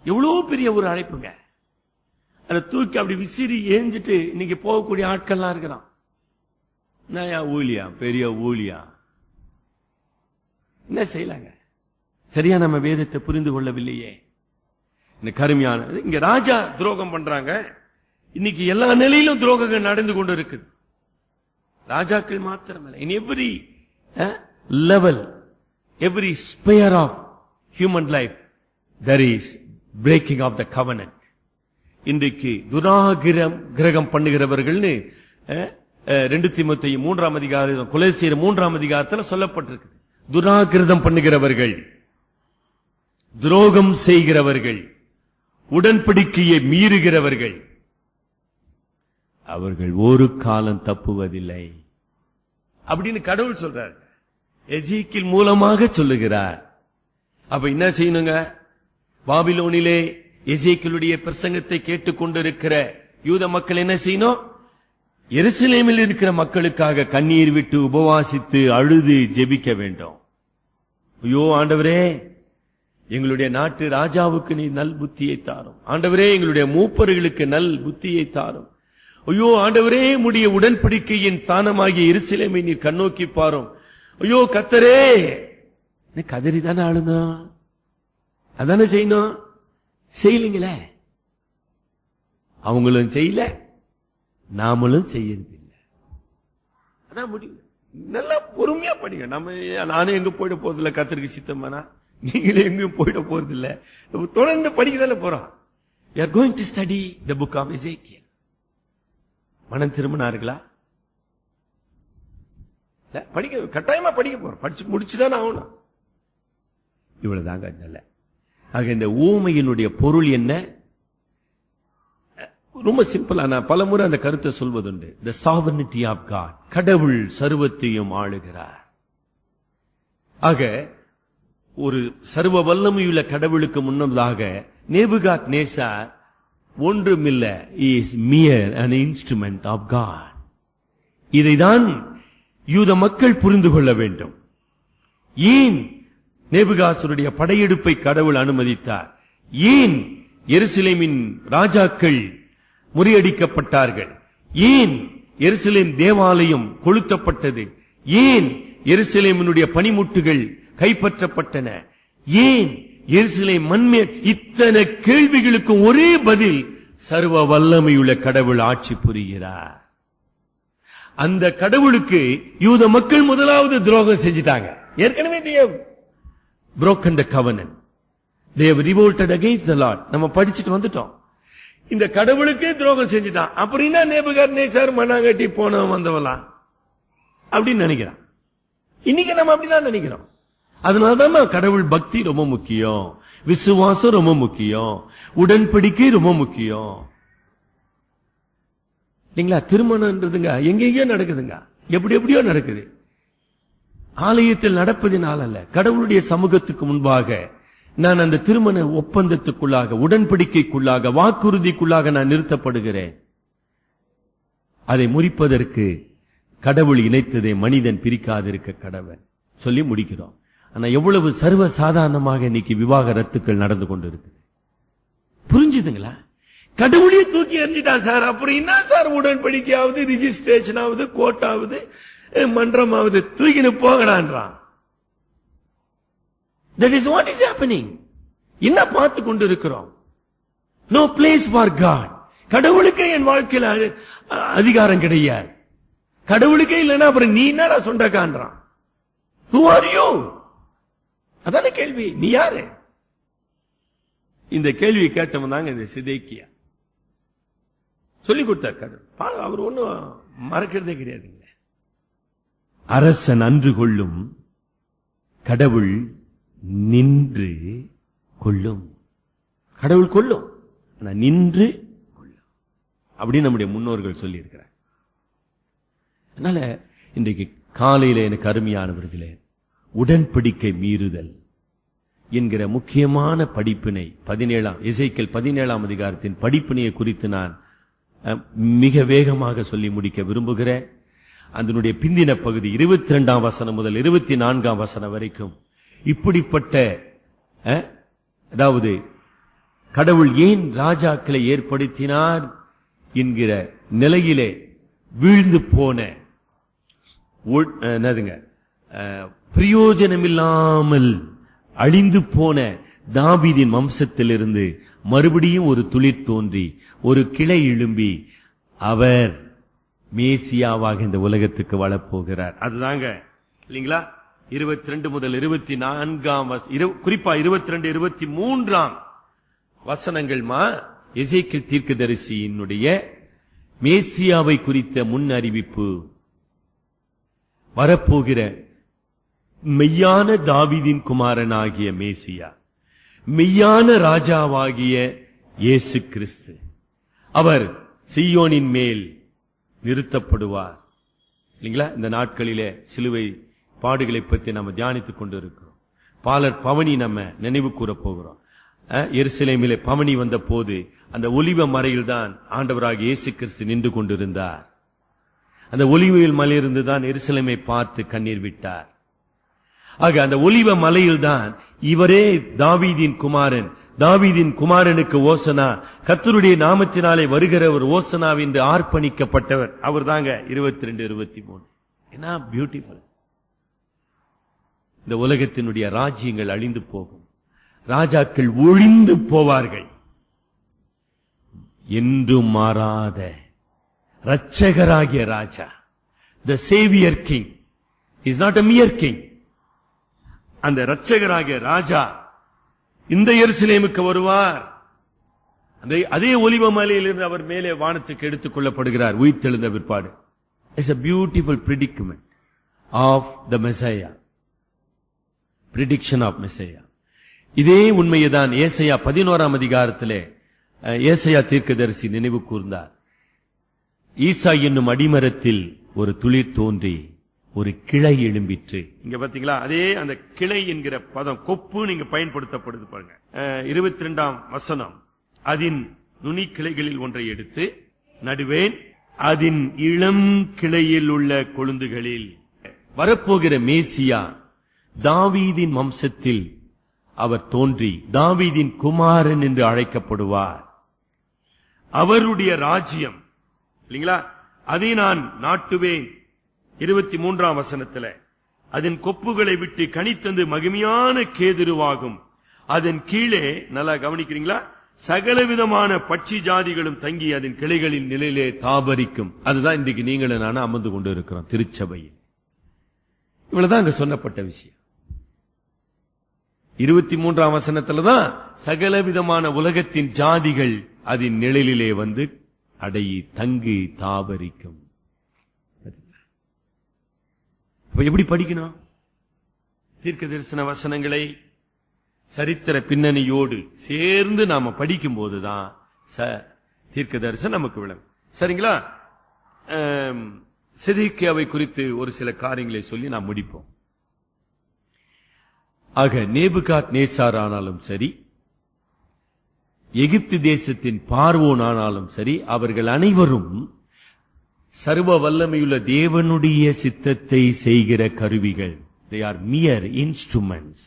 எவ்வளவு பெரிய ஒரு அழைப்புங்க. அதை தூக்கி அப்படி விசிறி ஏஞ்சிட்டு இன்னைக்கு போகக்கூடிய ஆட்கள்லாம் இருக்கிறான். ஊழியா, பெரிய ஊழியா, என்ன செய்யலாங்க? சரியா நம்ம வேதத்தை புரிந்து கொள்ளவில்லையே. கருமையான இங்க ராஜா துரோகம் பண்றாங்க. இன்னைக்கு எல்லா நிலையிலும் துரோகங்கள் நடந்து கொண்டு இருக்குது. ராஜாக்கள் மாத்திரமல்ல, in every level every sphere of human life, there is breaking of the covenant. இன்றைக்கு துராகிரகம் பண்ணுகிறவர்கள்னு 2 தீமோத்தேயு 3ஆம் அதிகாரம், கொலோசியர் 3ஆம் அதிகாரத்தில் சொல்லப்பட்டிருக்கு. துராகிரதம் பண்ணுகிறவர்கள், துரோகம் செய்கிறவர்கள், உடன்படிக்கையை மீறுகிறவர்கள், அவர்கள் ஒரு காலம் தப்புவதில்லை அப்படின்னு கடவுள் சொல்றார். எசேக்கியேல் மூலமாக சொல்லுகிறார். அப்ப என்ன செய்யணுங்க? பாபிலோனிலே எசேக்கியேலுடைய பிரசங்கத்தை கேட்டுக்கொண்டிருக்கிற யூத மக்கள் என்ன செய்யணும்? எருசலேமில் இருக்கிற மக்களுக்காக கண்ணீர் விட்டு உபவாசித்து அழுது ஜெபிக்க வேண்டும். ஐயோ ஆண்டவரே, எங்களுடைய நாட்டு ராஜாவுக்கு நீ நல் புத்தியை தாரும். ஆண்டவரே, எங்களுடைய மூப்பர்களுக்கு நல் புத்தியை தாரும். ஐயோ ஆண்டவரே, உம்முடைய உடன்படிக்கையின் ஸ்தானமாகிய எருசலேமை நீர் கண்ணோக்கி பாரும். ஐயோ கர்த்தரே, கதறிதானே ஆளுந்தோம், அதானே செய்யணும். செய்யலீங்களே, அவங்களும் செய்யல, நாமளும் செய்யறதில்லை. அதான் முடியும். நல்லா பொறுமையா படிங்க. நானும் எங்க போயிட போறதில்ல, கர்த்தருக்கு சித்தமானா நீங்களே எங்கேயும் போயிட போறதில்லை. தொடர்ந்து படிக்கதானே போறோம். We are going to study the book of Ezekiel. மனம் திரும்பினார்களா? படிக்க கட்டாயமா படிக்க போறோம். படிச்சு முடிச்சுதான் ஆகணும். இவ்வளவுதாங்க நல்ல. ஆக இந்த ஊமையினுடைய பொருள் என்ன? ரொம்ப சிம்பிளா நான் பலமுறை அந்த கருத்தை சொல்வதுண்டு. The sovereignty of God. கடவுள் சர்வத்தையும் ஆளுகிறார். ஆக ஒரு சர்வ வல்லமையுள்ள கடவுளுக்கு முன்னதாக நேபுகாத்நேச்சார் ஒன்றுமில்ல, is mere an instrument of God. இதைதான் யூத மக்கள் புரிந்து கொள்ள வேண்டும். ஏன் நேபுகாத்நேச்சாருடைய படையெடுப்பை கடவுள் அனுமதித்தார்? ஏன் எருசலேமின் ராஜாக்கள் முறியடிக்கப்பட்டார்கள்? ஏன் எருசலேம் தேவாலயம் கொளுத்தப்பட்டது? ஏன் எருசலேமினுடைய பனிமுட்டுகள் கைப்பற்றப்பட்டன? ஏன் எருசலேம் மண்மேல்? இத்தனை கேள்விகளுக்கு ஒரே பதில், சர்வ வல்லமையுள்ள கடவுள் ஆட்சி புரிகிறார். அந்த கடவுளுக்கு யூத மக்கள் முதலாவது துரோகம் செஞ்சிட்டாங்க. ஏற்கனவே they have broken the covenant. They have revolted against the Lord. நம்ம படிச்சுட்டு வந்துட்டோம். இந்த கடவுளுக்கே துரோகம் செஞ்சிட்டான். அப்படின்னா நேபுகாத்நேச்சார் மண்ணாங்கட்டி போனவன் வந்தவலாம் அப்படின்னு நினைக்கிறான். இன்னைக்கு நம்ம அப்படிதான் நினைக்கிறோம். அதனாலதான் கடவுள் பக்தி ரொம்ப முக்கியம், விசுவாசம் ரொம்ப முக்கியம், உடன்படிக்கை ரொம்ப முக்கியம். இல்லைங்களா? திருமணம்ன்றதுங்க எங்கெங்கயோ நடக்குதுங்க, எப்படி எப்படியோ நடக்குது. ஆலயத்தில் நடப்பதினால் அல்ல, கடவுளுடைய சமூகத்துக்கு முன்பாக நான் அந்த திருமண ஒப்பந்தத்துக்குள்ளாக, உடன்படிக்கைக்குள்ளாக, வாக்குறுதிக்குள்ளாக நான் நிறுத்தப்படுகிறேன். அதை முறிப்பதற்கு கடவுள் இணைத்ததை மனிதன் பிரிக்காதிருக்க கடவுள் சொல்லி முடிக்கிறோம். ஆனா எவ்வளவு சர்வ சாதாரணமாக இன்னைக்கு விவாகரத்துக்கள் நடந்து கொண்டு இருக்கு. புரிஞ்சுதுங்களா? கடவுளையே தூக்கி எறிஞ்சிட்டான் சார். அப்புறம் என்ன சார் உடன்படிக்கையாவது, ரிஜிஸ்ட்ரேஷன் ஆகுது, கோர்ட்டாவது, மன்றமாவது, தூக்கின்னு போகடான்றான். That is what is happening. என்ன பார்த்து கொண்டு இருக்கிறோம்? No place for God. கடவுளுக்கே என் வாழ்க்கையில் அதிகாரம் கிடையாது. கடவுளுக்கே இல்லைன்னா அப்புறம் நீ என்னடா சொண்டக்கான்றான். Who are you? அதான கேள்வி. நீ யாரு? இந்த கேள்வி கேட்டவன் தாங்க இந்த சிதேக்கியா. சொல்லி கொடுத்தார் கடவுள். அவர் ஒன்னும் மறக்கிறதே கிடையாதுங்க. அரசன் அன்று கொள்ளும், கடவுள் நின்று கொள்ளும். கடவுள் கொள்ளும், ஆனா நின்று கொள்ளும் அப்படின்னு நம்முடைய முன்னோர்கள் சொல்லி இருக்கிறார். அதனால இன்றைக்கு காலையில எனக்கு அருமையானவர்களே, உடன்படிக்கை மீறுதல் என்கிற முக்கியமான படிப்பினை எசேக்கியேல் 17ஆம் அதிகாரத்தின் படிப்பினையை குறித்து நான் மிக வேகமாக சொல்லி முடிக்க விரும்புகிறேன். அதனுடைய பிந்தின பகுதி 22ஆம் வசனம் முதல் 24ஆம் வசனம் வரைக்கும் இப்படிப்பட்ட, அதாவது கடவுள் ஏன் ராஜாக்களை ஏற்படுத்தினார் என்கிற நிலையிலே வீழ்ந்து போன, பிரயோஜனமில்லாமல் அழிந்து போன தாவீதின் வம்சத்திலிருந்து மறுபடியும் ஒரு துளிர் தோன்றி, ஒரு கிளை எழும்பி, அவர் மேசியாவாக இந்த உலகத்துக்கு வளப்போகிறார். அதுதாங்க இல்லைங்களா? 22 முதல் 24 குறிப்பா 22 23 வசனங்கள் எசேக்கியேல் தீர்க்கதரிசியினுடைய மேசியாவை குறித்த முன் அறிவிப்பு. வரப்போகிற மெய்யான தாவீதின் குமாரனாகிய மேசியா, மெய்யான ராஜாவாகிய இயேசு கிறிஸ்து, அவர் சீயோனின் மேல் நிறுத்தப்படுவார். இல்லைங்களா? இந்த நாட்களிலே சிலுவை பாடுகளை பற்றி நம்ம தியானித்துக் கொண்டிருக்கிறோம். பாலர் பவனி நம்ம நினைவு கூற போகிறோம். எருசலேமிலே பவனி வந்த போது அந்த ஒலிவ மலையில் தான் ஆண்டவராகிய இயேசு கிறிஸ்து நின்று கொண்டிருந்தார். அந்த ஒலிவ மலையிலிருந்து தான் எருசலேமை பார்த்து கண்ணீர் விட்டார். ஆக அந்த ஒலிவ மலையில் தான் இவரே தாவீதின் குமாரன், தாவீதின் குமாரனுக்கு ஓசனா, கர்த்தருடைய நாமத்தினாலே வருகிற ஒரு ஓசனா என்று ஆர்ப்பணிக்கப்பட்டவர் அவர் தாங்க. 22 23 என்ன பியூட்டிஃபுல். இந்த உலகத்தினுடைய ராஜ்யங்கள் அழிந்து போகும், ராஜாக்கள் ஒழிந்து போவார்கள். என்றும் மாறாத இரட்சகராகிய ராஜா, the savior king is not a mere king. அந்த இரட்சகராகிய ராஜா இந்த எருசலேமுக்கு வருவார். அதே ஒலிவ மலையிலிருந்து அவர் மேலே வானத்துக்கு எடுத்துக் கொள்ளப்படுகிறார் உயிர்த்தெழுந்த பிற்பாடு. It's a beautiful predicament of the Messiah. Prediction of Messiah. இதே உண்மையைதான் ஏசாயா 11 அதிகாரத்திலே ஏசாயா தீர்க்கதரிசி நினைவு கூர்ந்தார். ஈசா என்னும் அடிமரத்தில் ஒரு துளிர் தோன்றி ஒரு கிளை எழும்பிற்று. இங்க பாத்தீங்களா? அதே அந்த கிளை என்கிற பதம் கொப்பு நீங்க பயன்படுத்தப்படுது பாருங்க. 22 வசனம், அதன் நுனி கிளைகளில் ஒன்றை எடுத்து நடுவேன், அதன் இளம் கிளையில் உள்ள கொழுந்துகளில். வரப்போகிற மேசியா தாவீதின் வம்சத்தில் அவர் தோன்றி தாவீதின் குமாரன் என்று அழைக்கப்படுவார். அவருடைய ராஜ்யம் இல்லைங்களா, அதை நான் நாட்டுவேன். 23 வசனத்துல, அதன் கொப்புகளை விட்டு கனித்தந்து மகிமையான கேதுருவாகும், அதன் கீழே, நல்லா கவனிக்கிறீங்களா, சகலவிதமான பட்சி ஜாதிகளும் தங்கி அதன் கிளைகளின் நிலையிலே தாபரிக்கும். அதுதான் இன்றைக்கு நீங்களும் நானும் அமர்ந்து கொண்டு இருக்கிறோம் திருச்சபையில். இவ்வளவுதான் அங்க சொன்னப்பட்ட விஷயம். 23 வசனத்துலதான் சகலவிதமான உலகத்தின் ஜாதிகள் அதன் நிழலிலே வந்து அடையி தங்கி தாபரிக்கும். எப்படி படிக்கணும்? தீர்க்க தரிசன வசனங்களை சரித்திர பின்னணியோடு சேர்ந்து நாம படிக்கும் போதுதான் தீர்க்க தரிசனம் நமக்கு விளங்கும். சரிங்களா? செதேக்கியாவை குறித்து ஒரு சில காரியங்களை சொல்லி நாம் முடிப்போம். ஆக நேபுகாத் நேசார் ஆனாலும் சரி, எகிப்து தேசத்தின் பார்வோன் ஆனாலும் சரி, அவர்கள் அனைவரும் சர்வ வல்லமையுள்ள தேவனுடைய சித்தத்தை செய்கிற கருவிகள். They are mere instruments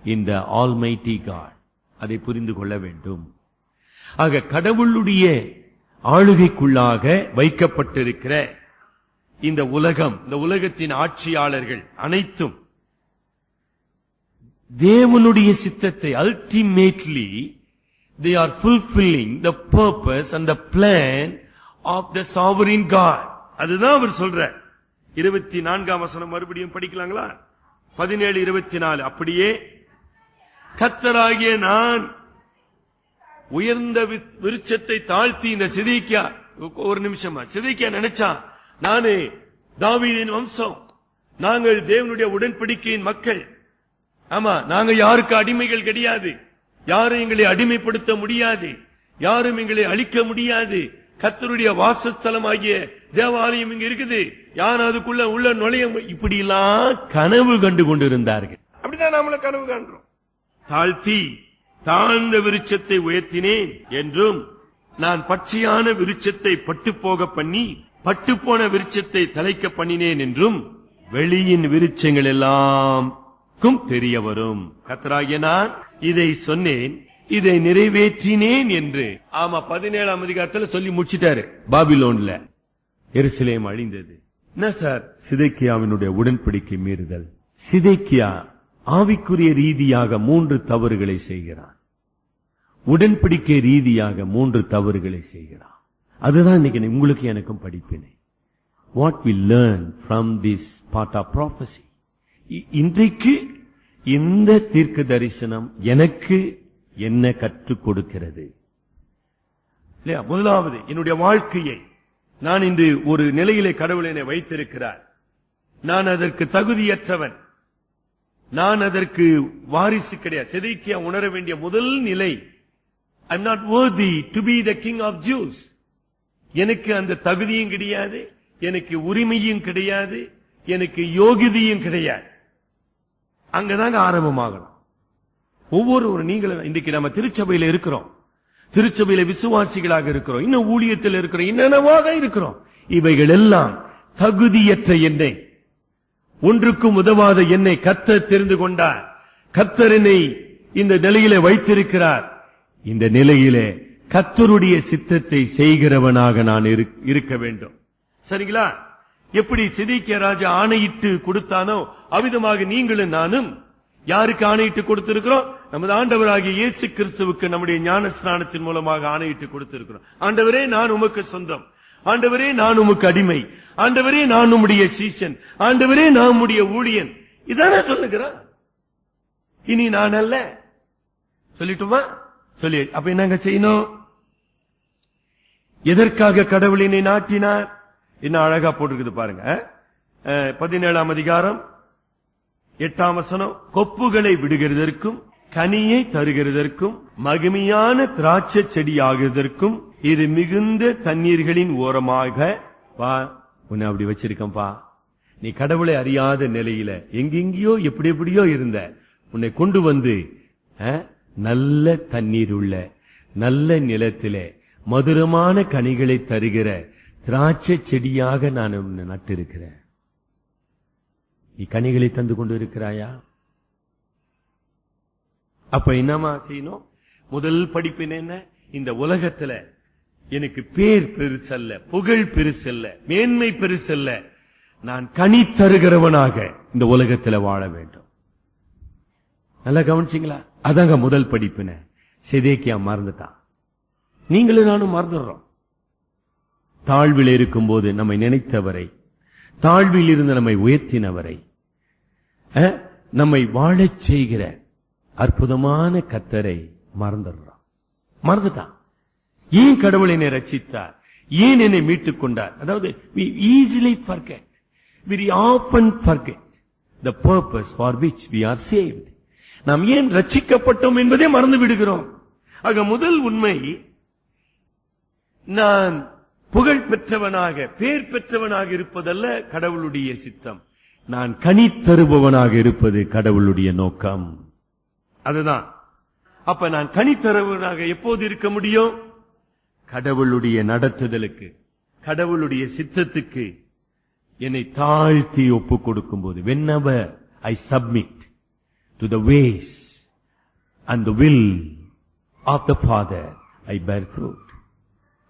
in the Almighty God. அதை புரிந்து கொள்ள வேண்டும். ஆக கடவுளுடைய ஆளுகைக்குள்ளாக வைக்கப்பட்டிருக்கிற இந்த உலகம், இந்த உலகத்தின் ஆட்சியாளர்கள் அனைத்தும் தேவனுடைய சித்தத்தை, ultimately they are fulfilling the purpose and the plan of the sovereign God. அதுதான் அவர் சொல்ற. 24 வசனம் மறுபடியும் படிக்கலாங்களா? 17-24. அப்படியே கர்த்தராகிய நான் உயர்ந்த விருட்சத்தை தாழ்த்தி, இந்த சிதேக்கியா, ஒரு நிமிஷமா, சிதேக்கியா நினைச்சா நானே தாவீதின் வம்சம், நாங்கள் தேவனுடைய உடன்படிக்கையின் மக்கள், ஆமா, நாங்க யாருக்கு அடிமைகள் கிடையாது, யாரும் எங்களை அடிமைப்படுத்த முடியாது, யாரும் எங்களை அழிக்க முடியாது, கர்த்தருடைய வாசஸ்தலமாகிய தேவாலயம் இங்க இருக்குது, யாரும் அதுக்குள்ள உள்ள நுழைய, இப்படி எல்லாம் கனவு கண்டு கொண்டிருந்தார்கள். அப்படிதான் நாமள கனவு காண்றோம். தாழ்த்தி தாழ்ந்த விருட்சத்தை உயர்த்தினேன் என்றும், நான் பச்சையான விருட்சத்தை பட்டுப்போக பண்ணி பட்டுப்போன விருட்சத்தை தலைக்க பண்ணினேன் என்றும் வெளியின் விருட்சங்கள் எல்லாம் தெரிய வரும். கர்த்தராகிய நான் இதை சொன்னேன், இதை நிறைவேற்றினேன் என்று. ஆமா, 17 அதிகாரத்தில் சொல்லி முடிச்சிட்டாரு. பாபிலோன்ல எருசலேம் அழிந்தது. என்ன சார்? சிதேக்கியாவினுடைய உடன்படிக்கை மீறுதல். சிதேக்கியா ஆவிக்குரிய ரீதியாக 3 தவறுகளை செய்கிறான், உடன்படிக்கை ரீதியாக 3 தவறுகளை செய்கிறான். அதுதான் இன்னைக்கு உங்களுக்கு எனக்கும் படிப்பினை. What we learn from this part of prophecy. இன்றைக்கு இந்த தீர்க்க தரிசனம் எனக்கு என்ன கற்றுக் கொடுக்கிறது இல்லையா? முதலாவது, என்னுடைய வாழ்க்கையை நான் இன்று ஒரு நிலையிலே கடவுள் என்னை வைத்திருக்கிறார். நான் அதற்கு தகுதியற்றவன், நான் அதற்கு வாரிசு கிடையாது. செதேக்கியா உணர வேண்டிய முதல் நிலை, I am not worthy to be the king of Jews. எனக்கு அந்த தகுதியும் கிடையாது, எனக்கு உரிமையும் கிடையாது, எனக்கு யோகிதையும் கிடையாது. அங்கதாங்க ஆரம்பமாகணும். ஒவ்வொரு நீங்களும் இன்றைக்கு நம்ம திருச்சபையில இருக்கிறோம், திருச்சபையில விசுவாசிகளாக இருக்கிறோம், இன்னும் ஊழியத்தில் இருக்கிறோம், என்னென்னவாக இருக்கிறோம். இவைகள் எல்லாம் தகுதியற்ற என்னை, ஒன்றுக்கும் உதவாத என்னை கர்த்தர் தெரிந்து கொண்டார். கர்த்தர் என்னை இந்த நிலையிலே வைத்திருக்கிறார். இந்த நிலையிலே கர்த்தருடைய சித்தத்தை செய்கிறவனாக நான் இருக்க வேண்டும். சரிங்களா? எப்படி சிதேக்கியா ராஜா ஆணையிட்டு கொடுத்தானோ அவ்விதமாக நீங்களும் நானும் யாருக்கு ஆணையிட்டு கொடுத்திருக்கிறோம்? நமது ஆண்டவராகிய இயேசு கிறிஸ்துவுக்கு நம்முடைய ஞான ஸ்நானத்தின் மூலமாக ஆணையிட்டு கொடுத்திருக்கிறோம். ஆண்டவரே, நான் உமக்கு சொந்தம். ஆண்டவரே, நான் உமக்கு அடிமை. ஆண்டவரே, நான் உம்முடைய சீஷன். ஆண்டவரே, நான் உம்முடைய ஊழியன். இதானே சொல்லுகிறான். இனி நான் அல்ல. சொல்லிட்டுமா? சொல்லி அப்ப என்னங்க செய்யணும்? எதற்காக கடவுளினை நாட்டினார்? என்ன அழகா போட்டிருக்குது பாருங்க. 17ஆம் அதிகாரம் 8ஆம் வசனம். கொப்புகளை விடுகிறதற்கும் கனியை தருகிறதற்கும் மகிமையான திராட்சை செடியாகிறதற்கும் இது மிகுந்த தண்ணீர்களின் ஓரமாக வா. உன்னை அப்படி வச்சிருக்கப்பா. நீ கடவுளை அறியாத நிலையில எங்கெங்கயோ எப்படி எப்படியோ இருந்த உன்னை கொண்டு வந்து நல்ல தண்ணீர் உள்ள நல்ல நிலத்திலே மதுரமான கனிகளை தருகிற திராட்சை செடியாக நான் உன்னை நட்டிருக்கிறேன். நீ கனிகளை தந்து கொண்டு இருக்கிறாயா? அப்ப என்னமா செய்யணும்? முதல் படிப்பின் என்ன? இந்த உலகத்துல எனக்கு பேர் பெருசல்ல, புகழ் பெருசல்ல, மேன்மை பெருசல்ல, நான் கனி தருகிறவனாக இந்த உலகத்துல வாழ வேண்டும். நல்லா கவனிச்சீங்களா? அதாங்க முதல் படிப்பின. சிதேக்கியா மறந்துட்டான். நீங்களும் நானும் மறந்துடுறோம். தாழ்வில் இருக்கும் போது நம்மை நினைத்தவரை, தாழ்வில் இருந்து நம்மை உயர்த்தினவரை, நம்மை வாழச் செய்கிற அற்புதமான கர்த்தரை மறந்துடுறோம். மறந்துட்டான். ஏன் கடவுள் என்னை ரட்சித்தார்? ஏன் என்னை மீட்டுக் கொண்டார்? அதாவது we easily forget, very often forget the purpose for which we are saved. நாம் ஏன் ரட்சிக்கப்பட்டோம் என்பதை மறந்து விடுகிறோம். ஆக முதல் உண்மை, நான் புகழ் பெற்றவனாக பேர் பெற்றவனாக இருப்பதல்ல கடவுளுடைய சித்தம். நான் கனி தருபவனாக இருப்பது கடவுளுடைய நோக்கம். அதுதான். அப்ப நான் கனி தருபவனாக எப்போது இருக்க முடியும்? கடவுளுடைய நடத்துதலுக்கு, கடவுளுடைய சித்தத்துக்கு என்னை தாழ்த்தி ஒப்பு கொடுக்கும் போது, whenever I submit to the ways and the will of the Father, I bear fruit.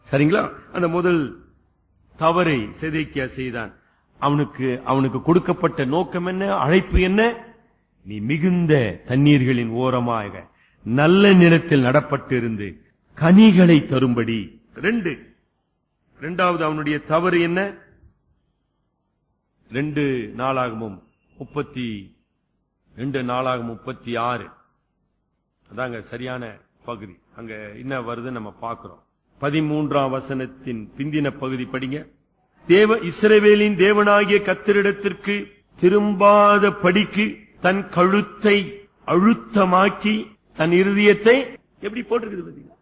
சரிங்களா? அந்த முதல் தவறை சிதேக்கியா செய்தான். அவனுக்கு கொடுக்கப்பட்ட நோக்கம் என்ன? அழைப்பு என்ன? நீ மிகுந்த தண்ணீர்களின் ஓரமாக நல்ல நிலத்தில் நடப்பட்டிருந்து கனிகளை தரும்படி. இரண்டாவது அவனுடைய தவறு என்ன? 2 நாளாகமும் 36 அதாங்க சரியான பகுதி. அங்க என்ன வருது நம்ம பார்க்கிறோம். 13ஆம் வசனத்தின் பிந்தின பகுதி படிங்க. இஸ்ரவேலின் தேவனாகிய கர்த்தரிடத்திற்கு திரும்பாத படிக்கு தன் கழுத்தை அழுத்தமாக்கி தன் இருதயத்தை எப்படி போட்டிருக்குது பாத்தீங்களா?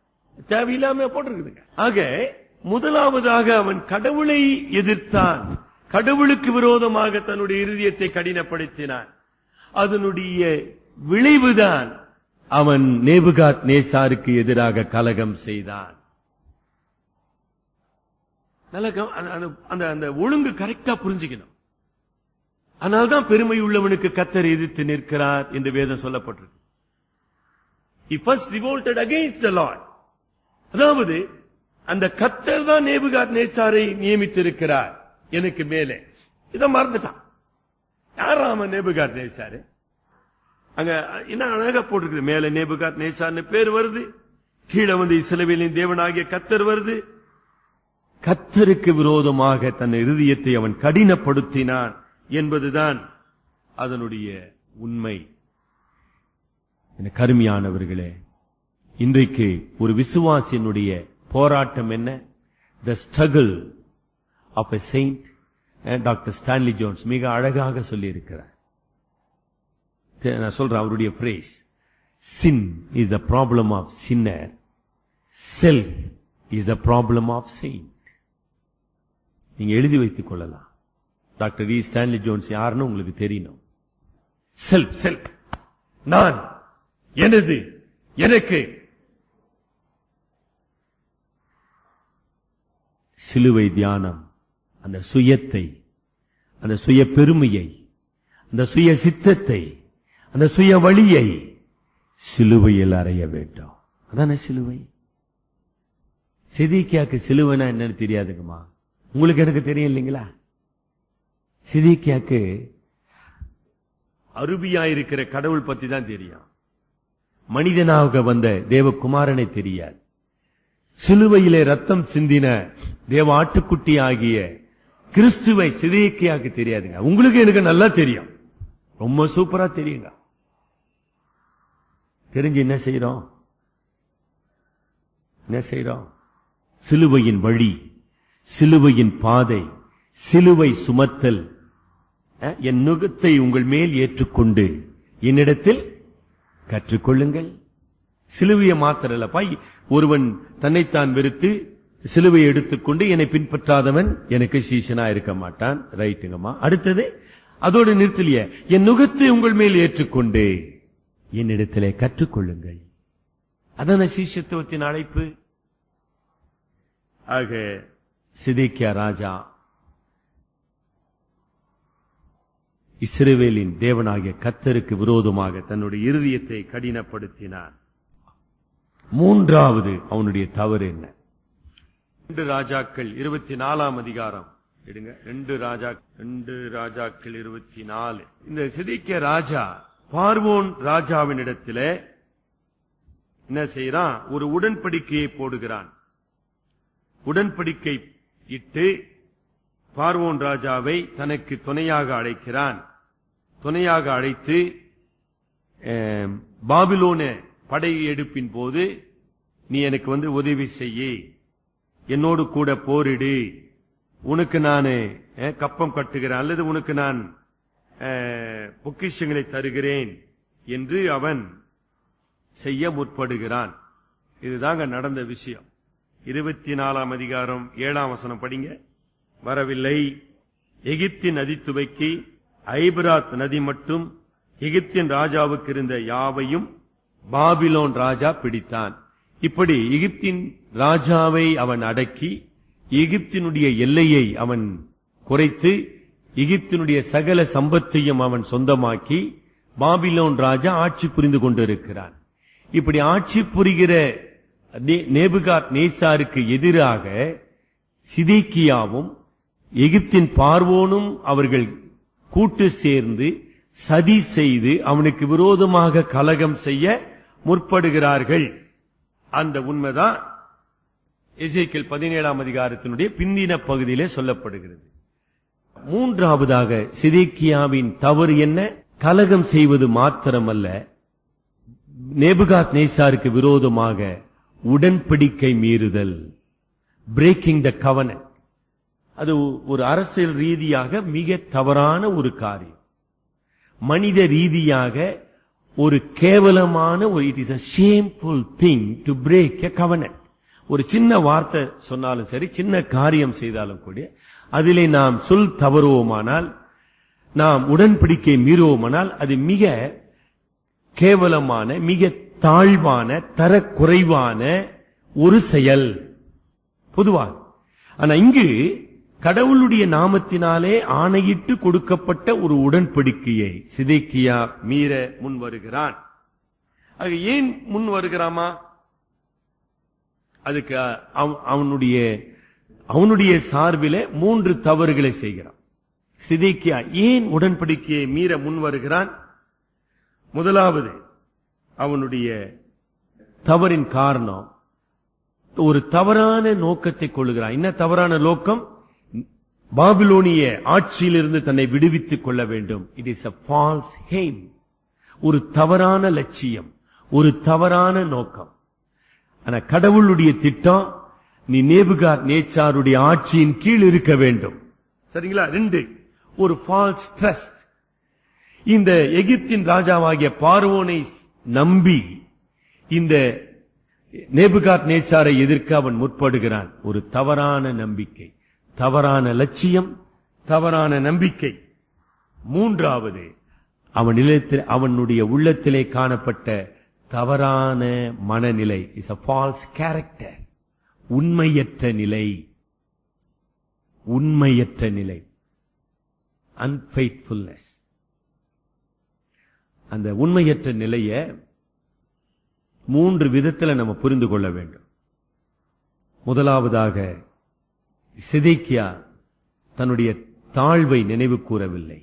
தேவையில்லாம போட்டிருக்குதுங்க. ஆக முதலாவதாக அவன் கடவுளை எதிர்த்தான். கடவுளுக்கு விரோதமாக தன்னுடைய இருதயத்தை கடினப்படுத்தினான். அதனுடைய விளைவுதான் அவன் நேபுகாத் நேசாருக்கு எதிராக கலகம் செய்தான். அந்த ஒழுங்கு கரெக்டா புரிஞ்சுக்கணும். அதனால்தான் பெருமை உள்ளவனுக்கு கர்த்தர் எதிர்த்து நிற்கிறார் என்று வேதம் சொல்லப்பட்டிருக்கு. He first revolted against the Lord. அதாவது அந்த கர்த்தர் தான் நேபுகாத் நேசாரை நியமித்திருக்கிறார் எனக்கு மேலே. இதை மறந்துட்டான். யாரா அவன் நேபுகாத் நேசாரு? அங்க என்ன அழகா போட்டிருக்கு. மேல நேபுகாத் நேசார்னு பேர் வருது, கீழே வந்து இஸ்ரவேலின் தேவனாகிய கர்த்தர் வருது. கர்த்தருக்கு விரோதமாக தன் இருதயத்தை அவன் கடினப்படுத்தினான் என்பதுதான் அதனுடைய உண்மை. எனக்கு அருமையானவர்களே, இன்றைக்கு ஒரு விசுவாசியினுடைய போராட்டம் என்ன? The struggle of a saint. Doctor Stanley Jones மிக அழகாக சொல்லி இருக்கிறார். நான் சொல்றேன் அவருடைய brace. Sin is a problem of sinner. Self is a problem of saint. நீங்க எழுதி வைத்துக் கொள்ளலாம். டாக்டர் வி ஸ்டான்லி ஜோன்ஸ் யாருன்னு உங்களுக்கு தெரியணும். செல்ஃப் செல்ஃப், நான், எனது, எனக்கு. சிலுவை தியானம் அந்த சுயத்தை, அந்த சுய பெருமையை, அந்த சுய சித்தத்தை, அந்த சுய வழியை சிலுவையில் அறைய வேண்டும். அதான சிலுவை. சிதேக்கியாக்கு சிலுவைனா என்னன்னு தெரியாதுங்கம்மா. உங்களுக்கு எனக்கு தெரியும் இல்லைங்களா? சிதேக்கியாக்கு அருபியாயிருக்கிற கடவுள் பத்தி தான் தெரியும். மனிதனாக வந்த தேவகுமாரனை தெரியாது. சிலுவையிலே ரத்தம் சிந்தின தேவ ஆட்டுக்குட்டி ஆகிய கிறிஸ்துவை சிதேக்கியாக்கு தெரியாதுங்க. உங்களுக்கு எனக்கு நல்லா தெரியும், ரொம்ப சூப்பரா தெரியுங்க. தெரிஞ்சு என்ன செய்யறோம்? என்ன செய்யறோம்? சிலுவையின் வழி, சிலுவையின் பாதை, சிலுவை சுமத்தல். என் நுகத்தை உங்கள் மேல் ஏற்றுக்கொண்டு என்னிடத்தில் கற்றுக்கொள்ளுங்கள். சிலுவையை மாத்திரல்லப்பா, ஒருவன் தன்னைத்தான் வெறுத்து சிலுவையை எடுத்துக்கொண்டு என்னை பின்பற்றாதவன் எனக்கு சீஷனா இருக்க மாட்டான். ரைட்டுங்கம்மா. அடுத்தது அதோடு நிறுத்தலையே, என் நுகத்தை உங்கள் மேல் ஏற்றுக்கொண்டு என்னிடத்திலே கற்றுக்கொள்ளுங்கள். அதான சீஷத்துவத்தின் அழைப்பு. ஆக சிதேக்கியா ராஜா இஸ்ரவேலின் தேவனாகிய கர்த்தருக்கு விரோதமாக தன்னுடைய இருதயத்தை கடினப்படுத்தினான். மூன்றாவது அவனுடைய தவறு என்ன? 2 ராஜாக்கள் 24 அதிகாரம் எடுங்க. 2 ராஜாக்கள் 24. இந்த சிதேக்கியா ராஜா பார்வோன் ராஜாவின் இடத்திலே என்ன செய்யறான்? ஒரு உடன்படிக்கையை போடுகிறான். உடன்படிக்கை இட்டு பார்வோன் ராஜாவை தனக்கு துணையாக அழைக்கிறான். துணையாக அழைத்து பாபிலோன படையெடுப்பின் போது நீ எனக்கு உதவி செய்ய, என்னோடு கூட போரிடு, உனக்கு நான் கப்பம் கட்டுகிறேன் அல்லது உனக்கு நான் பொக்கிஷங்களை தருகிறேன் என்று அவன் செய்ய முற்படுகிறான். இதுதாங்க நடந்த விஷயம். 24 அதிகாரம் 7ஆம் வசனம் படிங்க. வரவில்லை. எகிப்தின் நதி துவக்கி ஐபிராத் நதி மட்டும் எகிப்தின் ராஜாவுக்கு இருந்த யாவையும் பாபிலோன் ராஜா பிடித்தான். இப்படி எகிப்தின் ராஜாவை அவன் அடக்கி எகிப்தினுடைய எல்லையை அவன் குறைத்து எகிப்தினுடைய சகல சம்பத்தையும் அவன் சொந்தமாக்கி பாபிலோன் ராஜா ஆட்சி புரிந்து கொண்டிருக்கிறான். இப்படி ஆட்சி புரிகிற நேபுகாத் நேச்சாருக்கு எதிராக சிதேக்கியாவும் எகிப்தின் பார்வோனும் அவர்கள் கூட்டு சேர்ந்து சதி செய்து அவனுக்கு விரோதமாக கலகம் செய்ய முற்படுகிறார்கள். அந்த உண்மைதான் எசேக்கியேல் 17ஆம் அதிகாரத்தினுடைய பிந்தின பகுதியிலே சொல்லப்படுகிறது. மூன்றாவதாக சிதேக்கியாவின் தவறு என்ன? கலகம் செய்வது மாத்திரமல்ல, நேபுகாத் நேச்சாருக்கு விரோதமாக உடன்படிக்கை மீறுதல், பிரேக்கிங் த கவனன்ட். அது ஒரு அரசியல் ரீதியாக மிக தவறான ஒரு காரியம். மனித ரீதியாக ஒரு கேவலமான it is a shameful thing to break a covenant. ஒரு சின்ன வார்த்தை சொன்னாலும் சரி, சின்ன காரியம் செய்தாலும் கூட அதிலே நாம் சொல் தவறுவோமானால், நாம் உடன்படிக்கை மீறுவோமானால் அது மிக கேவலமான, மிக தாழ்வான, தரக்குறைவான ஒரு செயல் பொதுவாக. ஆனா இங்கு கடவுளுடைய நாமத்தினாலே ஆணையிட்டு கொடுக்கப்பட்ட ஒரு உடன்படிக்கையை சிதேக்கியா மீற முன் வருகிறான். அது ஏன் முன் வருகிறாமா? அதுக்கு அவனுடைய சார்பிலே 3 தவறுகளை செய்கிறான். சிதேக்கியா ஏன் உடன்படிக்கையை மீற முன் வருகிறான்? முதலாவது, அவனுடைய தவறின் காரணம் ஒரு தவறான நோக்கத்தை கொள்ளுகிறான். என்ன தவறான நோக்கம்? பாபிலோனிய ஆட்சியிலிருந்து தன்னை விடுவித்துக் கொள்ள வேண்டும். It is a false aim. ஒரு தவறான லட்சியம், ஒரு தவறான நோக்கம். ஆனா கடவுளுடைய திட்டம், நீ நேபுகாத்நேச்சாருடைய ஆட்சியின் கீழ் இருக்க வேண்டும். சரிங்களா? 2, ஒரு ஃபால்ஸ் ட்ரஸ்ட். இந்த எகிப்தின் ராஜாவாகிய பார்வோனை நம்பி இந்த நேபுகாத்நேச்சாரை எதிர்க்க அவன் முற்படுகிறான். ஒரு தவறான நம்பிக்கை, தவறான லட்சியம், தவறான நம்பிக்கை. 3வது, அவனுடைய உள்ளத்திலே காணப்பட்ட தவறான மனநிலை. Is a false character. உண்மையற்ற நிலை, உண்மையற்ற நிலை, unfaithfulness. அந்த உண்மையற்ற நிலைய 3 விதத்தில் நம்ம புரிந்து கொள்ள வேண்டும். முதலாவதாக, சிதேக்கியா தன்னுடைய தாழ்வை நினைவு கூறவில்லை.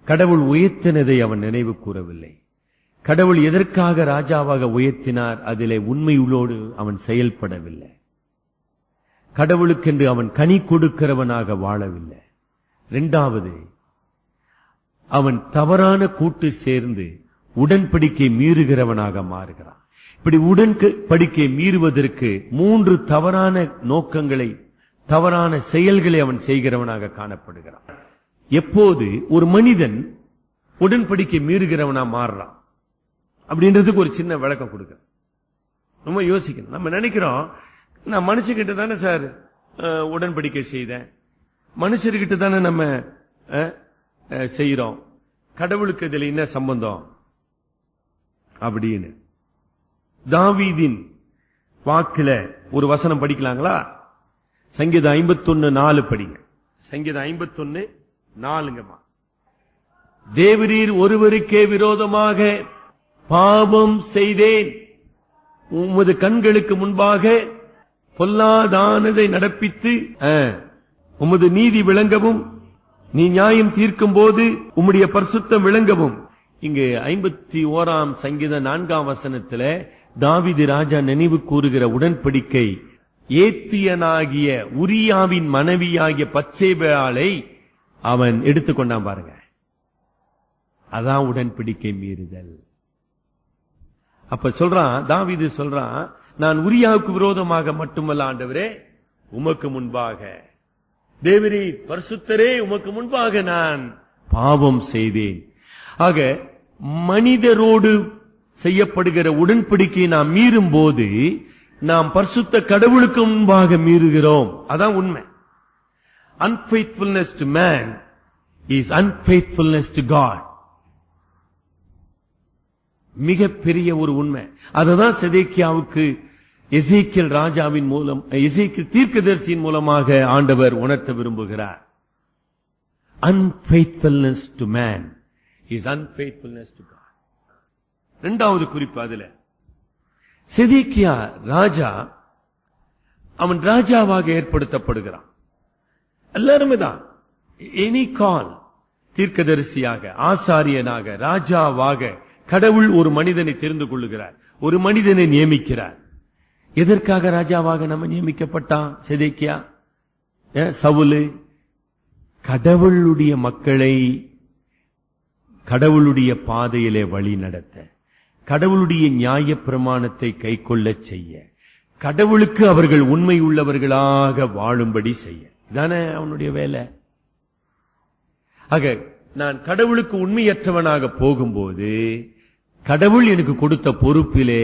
கடவுள் உயர்த்தினதை அவன் நினைவு கூறவில்லை. கடவுள் எதற்காக ராஜாவாக உயர்த்தினார், அதிலே உண்மையுள்ளோடு அவன் செயல்படவில்லை. கடவுளுக்கென்று அவன் கனி கொடுக்கிறவனாக வாழவில்லை. 2வது, அவன் தவறான கூட்டு சேர்ந்து உடன்படிக்கை மீறுகிறவனாக மாறுகிறான். இப்படி உடன்படிக்கை மீறுவதற்கு 3 தவறான நோக்கங்களை, தவறான செயல்களை அவன் செய்கிறவனாக காணப்படுகிறான். எப்போது ஒரு மனிதன் உடன்படிக்கை மீறுகிறவனா மாறுறான் அப்படின்றதுக்கு ஒரு சின்ன விளக்கம் கொடுக்க ரொம்ப யோசிக்கணும். நம்ம நினைக்கிறோம், நான் மனுஷகிட்ட தானே சார் உடன்படிக்கை செய்தேன், மனுஷர்கிட்ட தானே நம்ம செய்யறோம், கடவுளுக்கு இதுல என்ன சம்பந்தம் அப்படின்னு. தாவீதின் வாக்குல ஒரு வசனம் படிக்கலாங்களா? சங்கீதம் 51:4 படிங்க. சங்கீதம் 51:4. தேவரீர் ஒருவருக்கே விரோதமாக பாவம் செய்தேன், உமது கண்களுக்கு முன்பாக பொல்லாதானதை நடப்பித்து உமது நீதி விளங்கவும், நீ நியாயம் தீர்க்கும் போது உம்முடைய பரிசுத்தம் விளங்கவும். இங்கு 51ஆம் சங்கீதம் 4ஆம் வசனத்துல தாவீது ராஜா நினைவு கூறுகிற உடன்படிக்கை, ஏத்தியனாகிய உரியாவின் மனைவியாகிய பத்சேபாளை அவன் எடுத்துக்கொண்டான் பாருங்க. அதான் உடன்படிக்கை மீறுதல். அப்ப சொல்றான், தாவீது சொல்றான், நான் உரியாவுக்கு விரோதமாக மட்டுமல்ல ஆண்டவரே, உமக்கு முன்பாக, தேவரே பரிசுத்தரே, உமக்கு முன்பாக நான் பாவம் செய்தேன். ஆக மனிதரோடு செய்யப்படுகிற உடன்படிக்கையை நாம் மீறும் போது நாம் பரிசுத்த கடவுளுக்கு முன்பாக மீறுகிறோம். அதான் உண்மை. Unfaithfulness to man is unfaithfulness to God. மிகப்பெரிய ஒரு உண்மை. அதுதான் சிதேக்கியாவுக்கு எசேக்கியேல் ராஜாவின் மூலம், எசேக்கியேல் தீர்க்கதரிசியின் மூலமாக ஆண்டவர் உணர்த்த விரும்புகிறார். Unfaithfulness to man is unfaithfulness to God. 2வது குறிப்பு அதுல, சிதேக்கியா ராஜா, அவன் ராஜாவாக ஏற்படுத்தப்படுகிறான். எல்லாருமே தான் எனி கால், தீர்க்கதரிசியாக, ஆசாரியனாக, ராஜாவாக கடவுள் ஒரு மனிதனை தெரிந்து கொள்ளுகிறார், ஒரு மனிதனை நியமிக்கிறார். எதற்காக ராஜாவாக நம்ம நியமிக்கப்பட்டான் சிதேக்கியா? சவுல் கடவுளுடைய மக்களை கடவுளுடைய பாதையிலே வழி நடத்த, கடவுளுடைய நியாய பிரமாணத்தை கைக்கொள்ள செய்ய, கடவுளுக்கு அவர்கள் உண்மை உள்ளவர்களாக வாழும்படி செய்ய, இதானே அவனுடைய வேலை. ஆக நான் கடவுளுக்கு உண்மையற்றவனாக போகும்போது கடவுள் எனக்கு கொடுத்த பொறுப்பிலே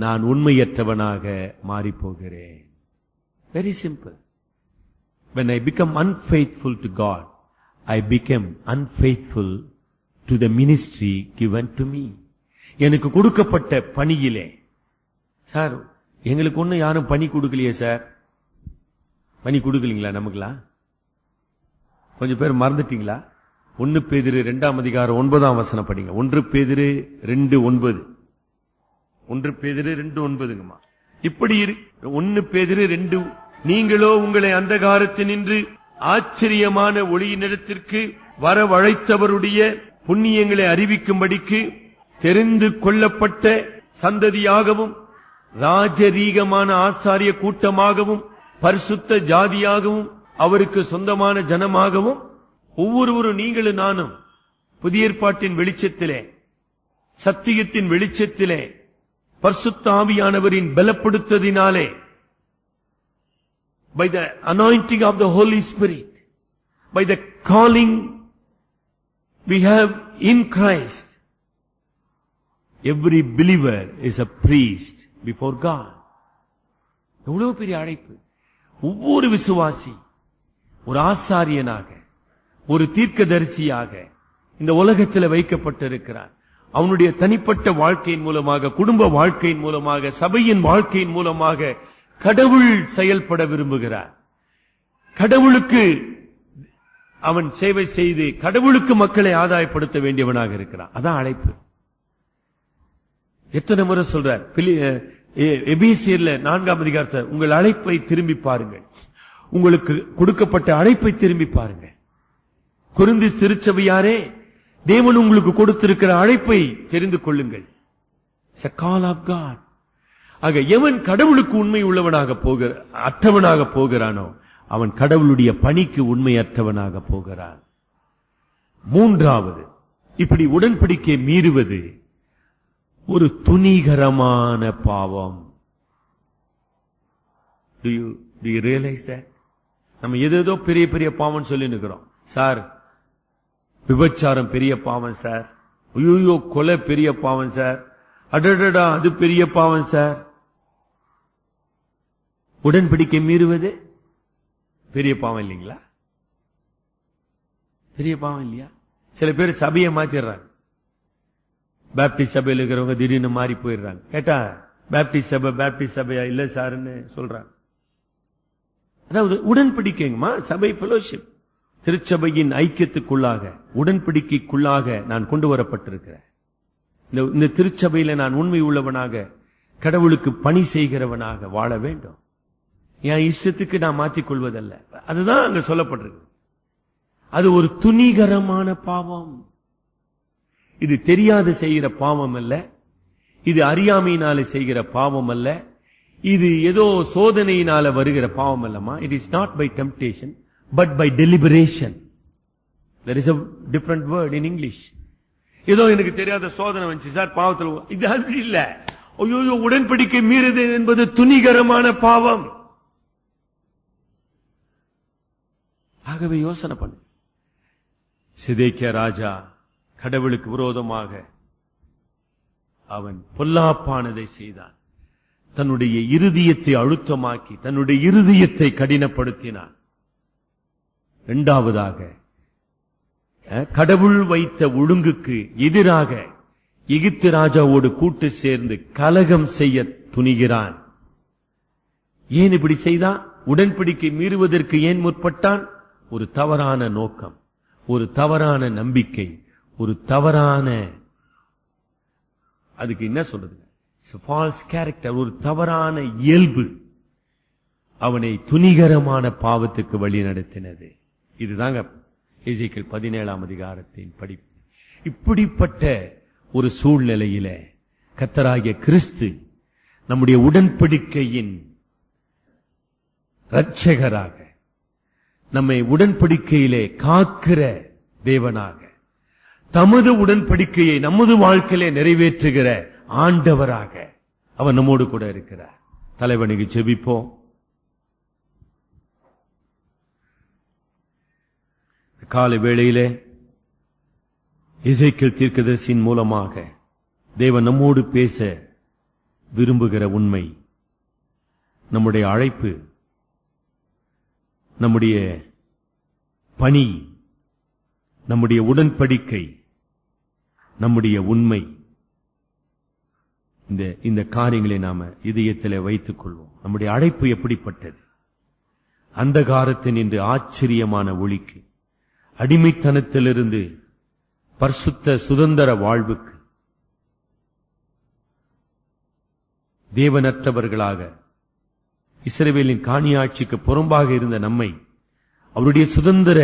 நான் உண்மையற்றவனாக மாறி போகிறேன். Very simple. When I become unfaithful to God, I become unfaithful to the ministry given to me. எனக்கு கொடுக்கப்பட்ட பணியிலே, சார் எங்களுக்கு ஒன்னும் யாரும் பணி கொடுக்கலையே சார். பணி கொடுக்கலீங்களா நமக்குலாம்? கொஞ்சம் பேர் மறந்துட்டீங்களா? 1 பேதுரு 2ஆம் அதிகாரம் 9ஆம் வசனம் படிங்க. 1 பேதுரு 2:9. 1 பேதுரு 2:9. இப்படி 1 பேதுரு 2, நீங்களோ உங்களை அந்தகாரத்தினின்று ஆச்சரியமான ஒளியினிடத்திற்கு வரவழைத்தவருடைய புண்ணியங்களை அறிவிக்கும்படிக்கு தெரிந்து கொள்ளப்பட்ட சந்ததியாகவும், ராஜரீகமான ஆசாரிய கூட்டமாகவும், பரிசுத்த ஜாதியாகவும், அவருக்கு சொந்தமான ஜனமாகவும் ஒவ்வொருவரும் நீங்களும் நானும் புதிய ஏற்பாட்டின் வெளிச்சத்திலே, சத்தியத்தின் வெளிச்சத்திலே, பரிசுத்த ஆவியானவரின் பலப்படுத்ததினாலே, by the anointing of the Holy Spirit, by the calling we have in Christ, every believer is a priest before God. எவ்வளவு பெரிய அழைப்பு! ஒவ்வொரு விசுவாசி ஒரு ஆசாரியனாக, ஒரு தீர்க்கதரிசியாக இந்த உலகத்தில் வைக்கப்பட்டிருக்கிறார். அவனுடைய தனிப்பட்ட வாழ்க்கையின் மூலமாக, குடும்ப வாழ்க்கையின் மூலமாக, சபையின் வாழ்க்கையின் மூலமாக கடவுள் செயல்பட விரும்புகிறார். கடவுளுக்கு அவன் சேவை செய்து கடவுளுக்கு மக்களை ஆதாயப்படுத்த வேண்டியவனாக இருக்கிறான். அதான் அழைப்பு. எத்தனை முறை சொல்றார் எபேசியர்ல 4ஆம் அதிகாரத்தை, உங்கள் அழைப்பை திரும்பி பாருங்கள், உங்களுக்கு கொடுக்கப்பட்ட அழைப்பை திரும்பி பாருங்கள். கொரிந்து திருச்சபையாரே, தேவன் உங்களுக்கு கொடுத்திருக்கிற அழைப்பை தெரிந்து கொள்ளுங்கள். It's a call of God. ஆக எவன் கடவுளுக்கு உண்மை உள்ளவனாக அற்றவனாக போகிறானோ அவன் கடவுளுடைய பணிக்கு உண்மையற்றவனாக போகிறான். மூன்றாவது, இப்படி உடன்படிக்கை மீறுவது ஒரு துணிகரமான பாவம். Do you realize that? நம்ம ஏதோ பெரிய பெரிய பாவம் சொல்லி நிக்கிறோம். சார், விபச்சாரம் பெரிய பாவம் சார், ஐயோ கொலை பெரிய பாவம் சார், அடடடா அது பெரிய பாவம் சார். உடன்படிக்கை மீறுவது பெரிய பாவம் இல்லைங்களா? பெரிய பாவம் இல்லையா? சில பேர் சபையை மாத்திடுறாங்க. பேப்டிஸ்ட் சபையில் இருக்கிறவங்க திடீர்னு மாறி போயிடுறாங்க. கேட்டா பேப்டிஸ்ட் சபையா இல்ல சாருன்னு சொல்றாங்க. அதாவது உடன்படிக்கைங்கம்மா, சபை ஃபெலோஷிப், திருச்சபையின் ஐக்கியத்துக்குள்ளாக, உடன்படிக்கைக்குள்ளாக நான் கொண்டு வரப்பட்டிருக்கிறேன். இந்த திருச்சபையில நான் உண்மை உள்ளவனாக, கடவுளுக்கு பணி செய்கிறவனாக வாழ வேண்டும். என் இஷ்டத்துக்கு நான் மாற்றிக் கொள்வதல்ல. அதுதான் அங்க சொல்லப்பட்டிருக்கு. அது ஒரு துணிகரமான பாவம். இது தெரியாது செய்கிற பாவம் அல்ல, இது அறியாமையினால செய்கிற பாவம் அல்ல, இது ஏதோ சோதனையினால வருகிற பாவம் அல்லமா. It is not by temptation but by deliberation. there is a different word in English. ஏதோ எனக்கு தெரியாத சோதனை வந்துச்சு சார், பாவத்தில் இது அது இல்ல. ஐயோ, உடன்படிக்கை மீறுது என்பது துணிகரமான பாவம். ஆகவே யோசனை பண்ணு. சிதேக்கியா ராஜா கடவுளுக்கு விரோதமாக அவன் பொல்லாப்பானதை செய்தான். தன்னுடைய இருதயத்தை அழுத்தமாக்கி தன்னுடைய இருதயத்தை கடினப்படுத்தினான். இரண்டாவதாக, கடவுள் வைத்த ஒழுங்குக்கு எதிராக எகிப்து ராஜாவோடு கூட்டு சேர்ந்து கலகம் செய்ய துணிகிறான். ஏன் இப்படி செய்தான்? உடன்படிக்கை மீறுவதற்கு ஏன் முற்பட்டான்? ஒரு தவறான நோக்கம், ஒரு தவறான நம்பிக்கை, ஒரு தவறான, அதுக்கு என்ன சொல்றது, ஃபால்ஸ் கேரக்டர், ஒரு தவறான இயல்பு அவனை துணிகரமான பாவத்துக்கு வழி நடத்தினது. இதுதாங்க எசேக்கியேல் 17ஆம் அதிகாரத்தின் படிப்பு. இப்படிப்பட்ட ஒரு சூழ்நிலையில கர்த்தராகிய கிறிஸ்து நம்முடைய உடன்படிக்கையின் இரட்சகராக, நம்மை உடன்படிக்கையிலே காக்கிற தேவனாக, தமது உடன்படிக்கையை நமது வாழ்க்கையிலே நிறைவேற்றுகிற ஆண்டவராக அவர் நம்மோடு கூட இருக்கிறார். தலைவனுக்கு ஜெபிப்போம். காலை வேளையிலே எசேக்கியேல் தீர்க்கதரிசியின் மூலமாக தேவன் நம்மோடு பேச விரும்புகிற உண்மை, நம்முடைய அழைப்பு, நம்முடைய பணி, நம்முடைய உடன்படிக்கை, நம்முடைய உண்மை, இந்த காரியங்களை நாம இதயத்தில் வைத்துக் கொள்வோம். நம்முடைய அழைப்பு எப்படிப்பட்டது? அந்தகாரத்தின் இன்று ஆச்சரியமான ஒளிக்கு, அடிமைத்தனத்திலிருந்து பரிசுத்த சுதந்திர வாழ்வுக்கு, தேவனற்றவர்களாக இஸ்ரவேலின் காணியாட்சிக்கு புறம்பாக இருந்த நம்மை அவருடைய சுதந்திர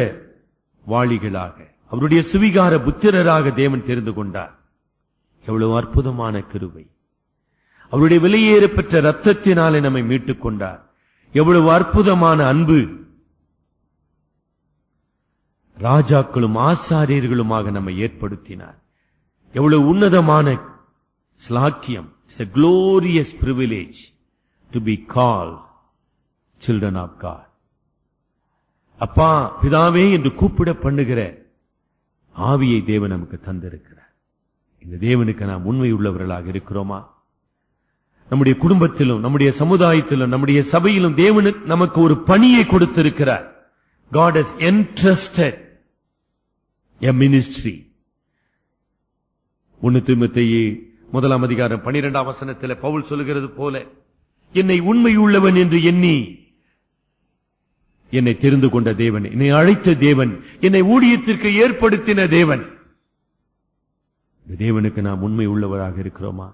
வாளிகளாக, அவருடைய சுவிகார புத்திரராக தேவன் தெரிந்து கொண்டார். எவ்வளவு அற்புதமான கிருபை! அவருடைய விலையேற பெற்ற ரத்தத்தினாலே நம்மை மீட்டுக் கொண்டார். எவ்வளவு அற்புதமான அன்பு! ராஜாக்களும் ஆசாரியர்களுமாக நம்மை ஏற்படுத்தினார். எவ்வளவு உன்னதமான ஸ்லாக்கியம்! It's a glorious privilege to be called children of God. அப்பா பிதாவே என்று கூப்பிட பண்ணுகிற ஆவியை தேவன் நமக்கு தந்திருக்கிறார். இந்த தேவனுக்கு நாம் உண்மை உள்ளவர்களாக இருக்கிறோமா? நம்முடைய குடும்பத்திலும், நம்முடைய சமுதாயத்திலும், நம்முடைய சபையிலும் தேவனுக்கு நமக்கு ஒரு பணியை கொடுத்திருக்கிறார். God has entrusted a ministry. 1 தீமோத்தேயு 1:12 பவுல் சொல்லுகிறது போல, என்னை உண்மை உள்ளவன் என்று எண்ணி என்னை தெரிந்து கொண்ட தேவன், என்னை அழைத்த தேவன், என்னை ஊழியத்திற்கு ஏற்படுத்தின தேவன். இந்த தேவனுக்கு நாம் உண்மை உள்ளவராக இருக்கிறோமா?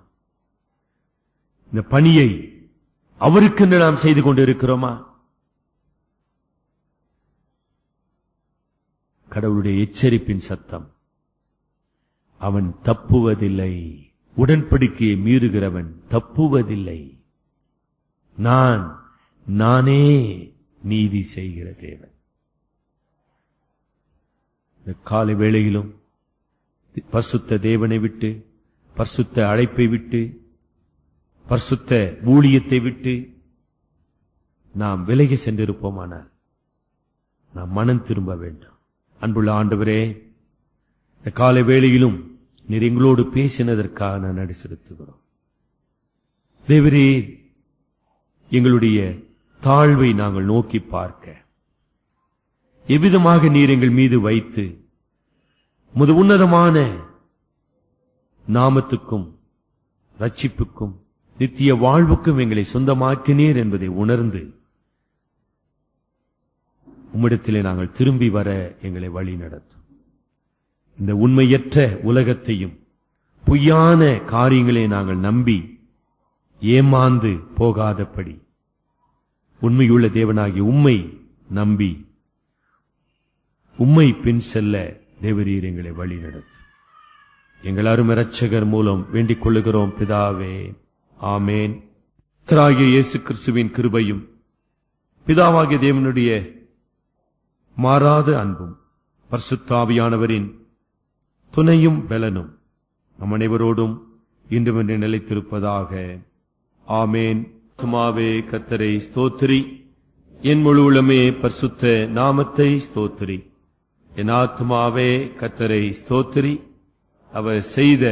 இந்த பணியை அவருக்கு நாம் செய்து கொண்டிருக்கிறோமா? கடவுளுடைய எச்சரிப்பின் சத்தம், அவன் தப்புவதில்லை. உடன்படிக்கையை மீறுகிறவன் தப்புவதில்லை. நானே நீதி செய்கிற தேவன். இந்த காலை வேளையிலும் பரிசுத்த தேவனை விட்டு, பரிசுத்த அழைப்பை விட்டு, பரிசுத்த ஊழியத்தை விட்டு நாம் விலகி சென்றிருப்போமானால் நாம் மனம் திரும்ப வேண்டும். அன்புள்ள ஆண்டவரே, இந்த காலை வேளையிலும் நீர் எங்களோடு பேசினதற்காக நான் நன்றி செலுத்துகிறோம். தேவரே, எங்களுடைய தாழ்வை நாங்கள் நோக்கி பார்க்க எவ்விதமாக நீர் எங்கள் மீது வைத்து முது உன்னதமான நாமத்துக்கும் ரட்சிப்புக்கும் நித்திய வாழ்வுக்கும் எங்களை சொந்தமாக்கினீர் என்பதை உணர்ந்து உம்மிடத்திலே நாங்கள் திரும்பி வர எங்களை வழி நடத்தும். இந்த உண்மையற்ற உலகத்தையும் பொய்யான காரியங்களை நாங்கள் நம்பி ஏமாந்து போகாதபடி உண்மையுள்ள தேவனாகிய உம்மை நம்பி உம்மை பின் செல்ல தேவரீர் எங்களை வழி நடத்தும். எங்கள் அருமை இரட்சகர் மூலம் வேண்டிக் கொள்ளுகிறோம் பிதாவே, ஆமேன். கர்த்தராகிய இயேசு கிறிஸ்துவின் கிருபையும் பிதாவாகிய தேவனுடைய மாறாத அன்பும் பரிசுத்த ஆவியானவரின் துணையும் பலனும் நம் அனைவரோடும் இன்றும் நிலைத்திருப்பதாக. ஆமேன். ஆத்துமாவே கர்த்தரை ஸ்தோத்திரி, என் முழு உள்ளமே பரிசுத்த நாமத்தை ஸ்தோத்திரி. என் ஆத்துமாவே கர்த்தரை ஸ்தோத்திரி, அவர் செய்த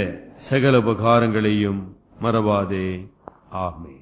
சகல உபகாரங்களையும் மறவாதே. ஆமென்.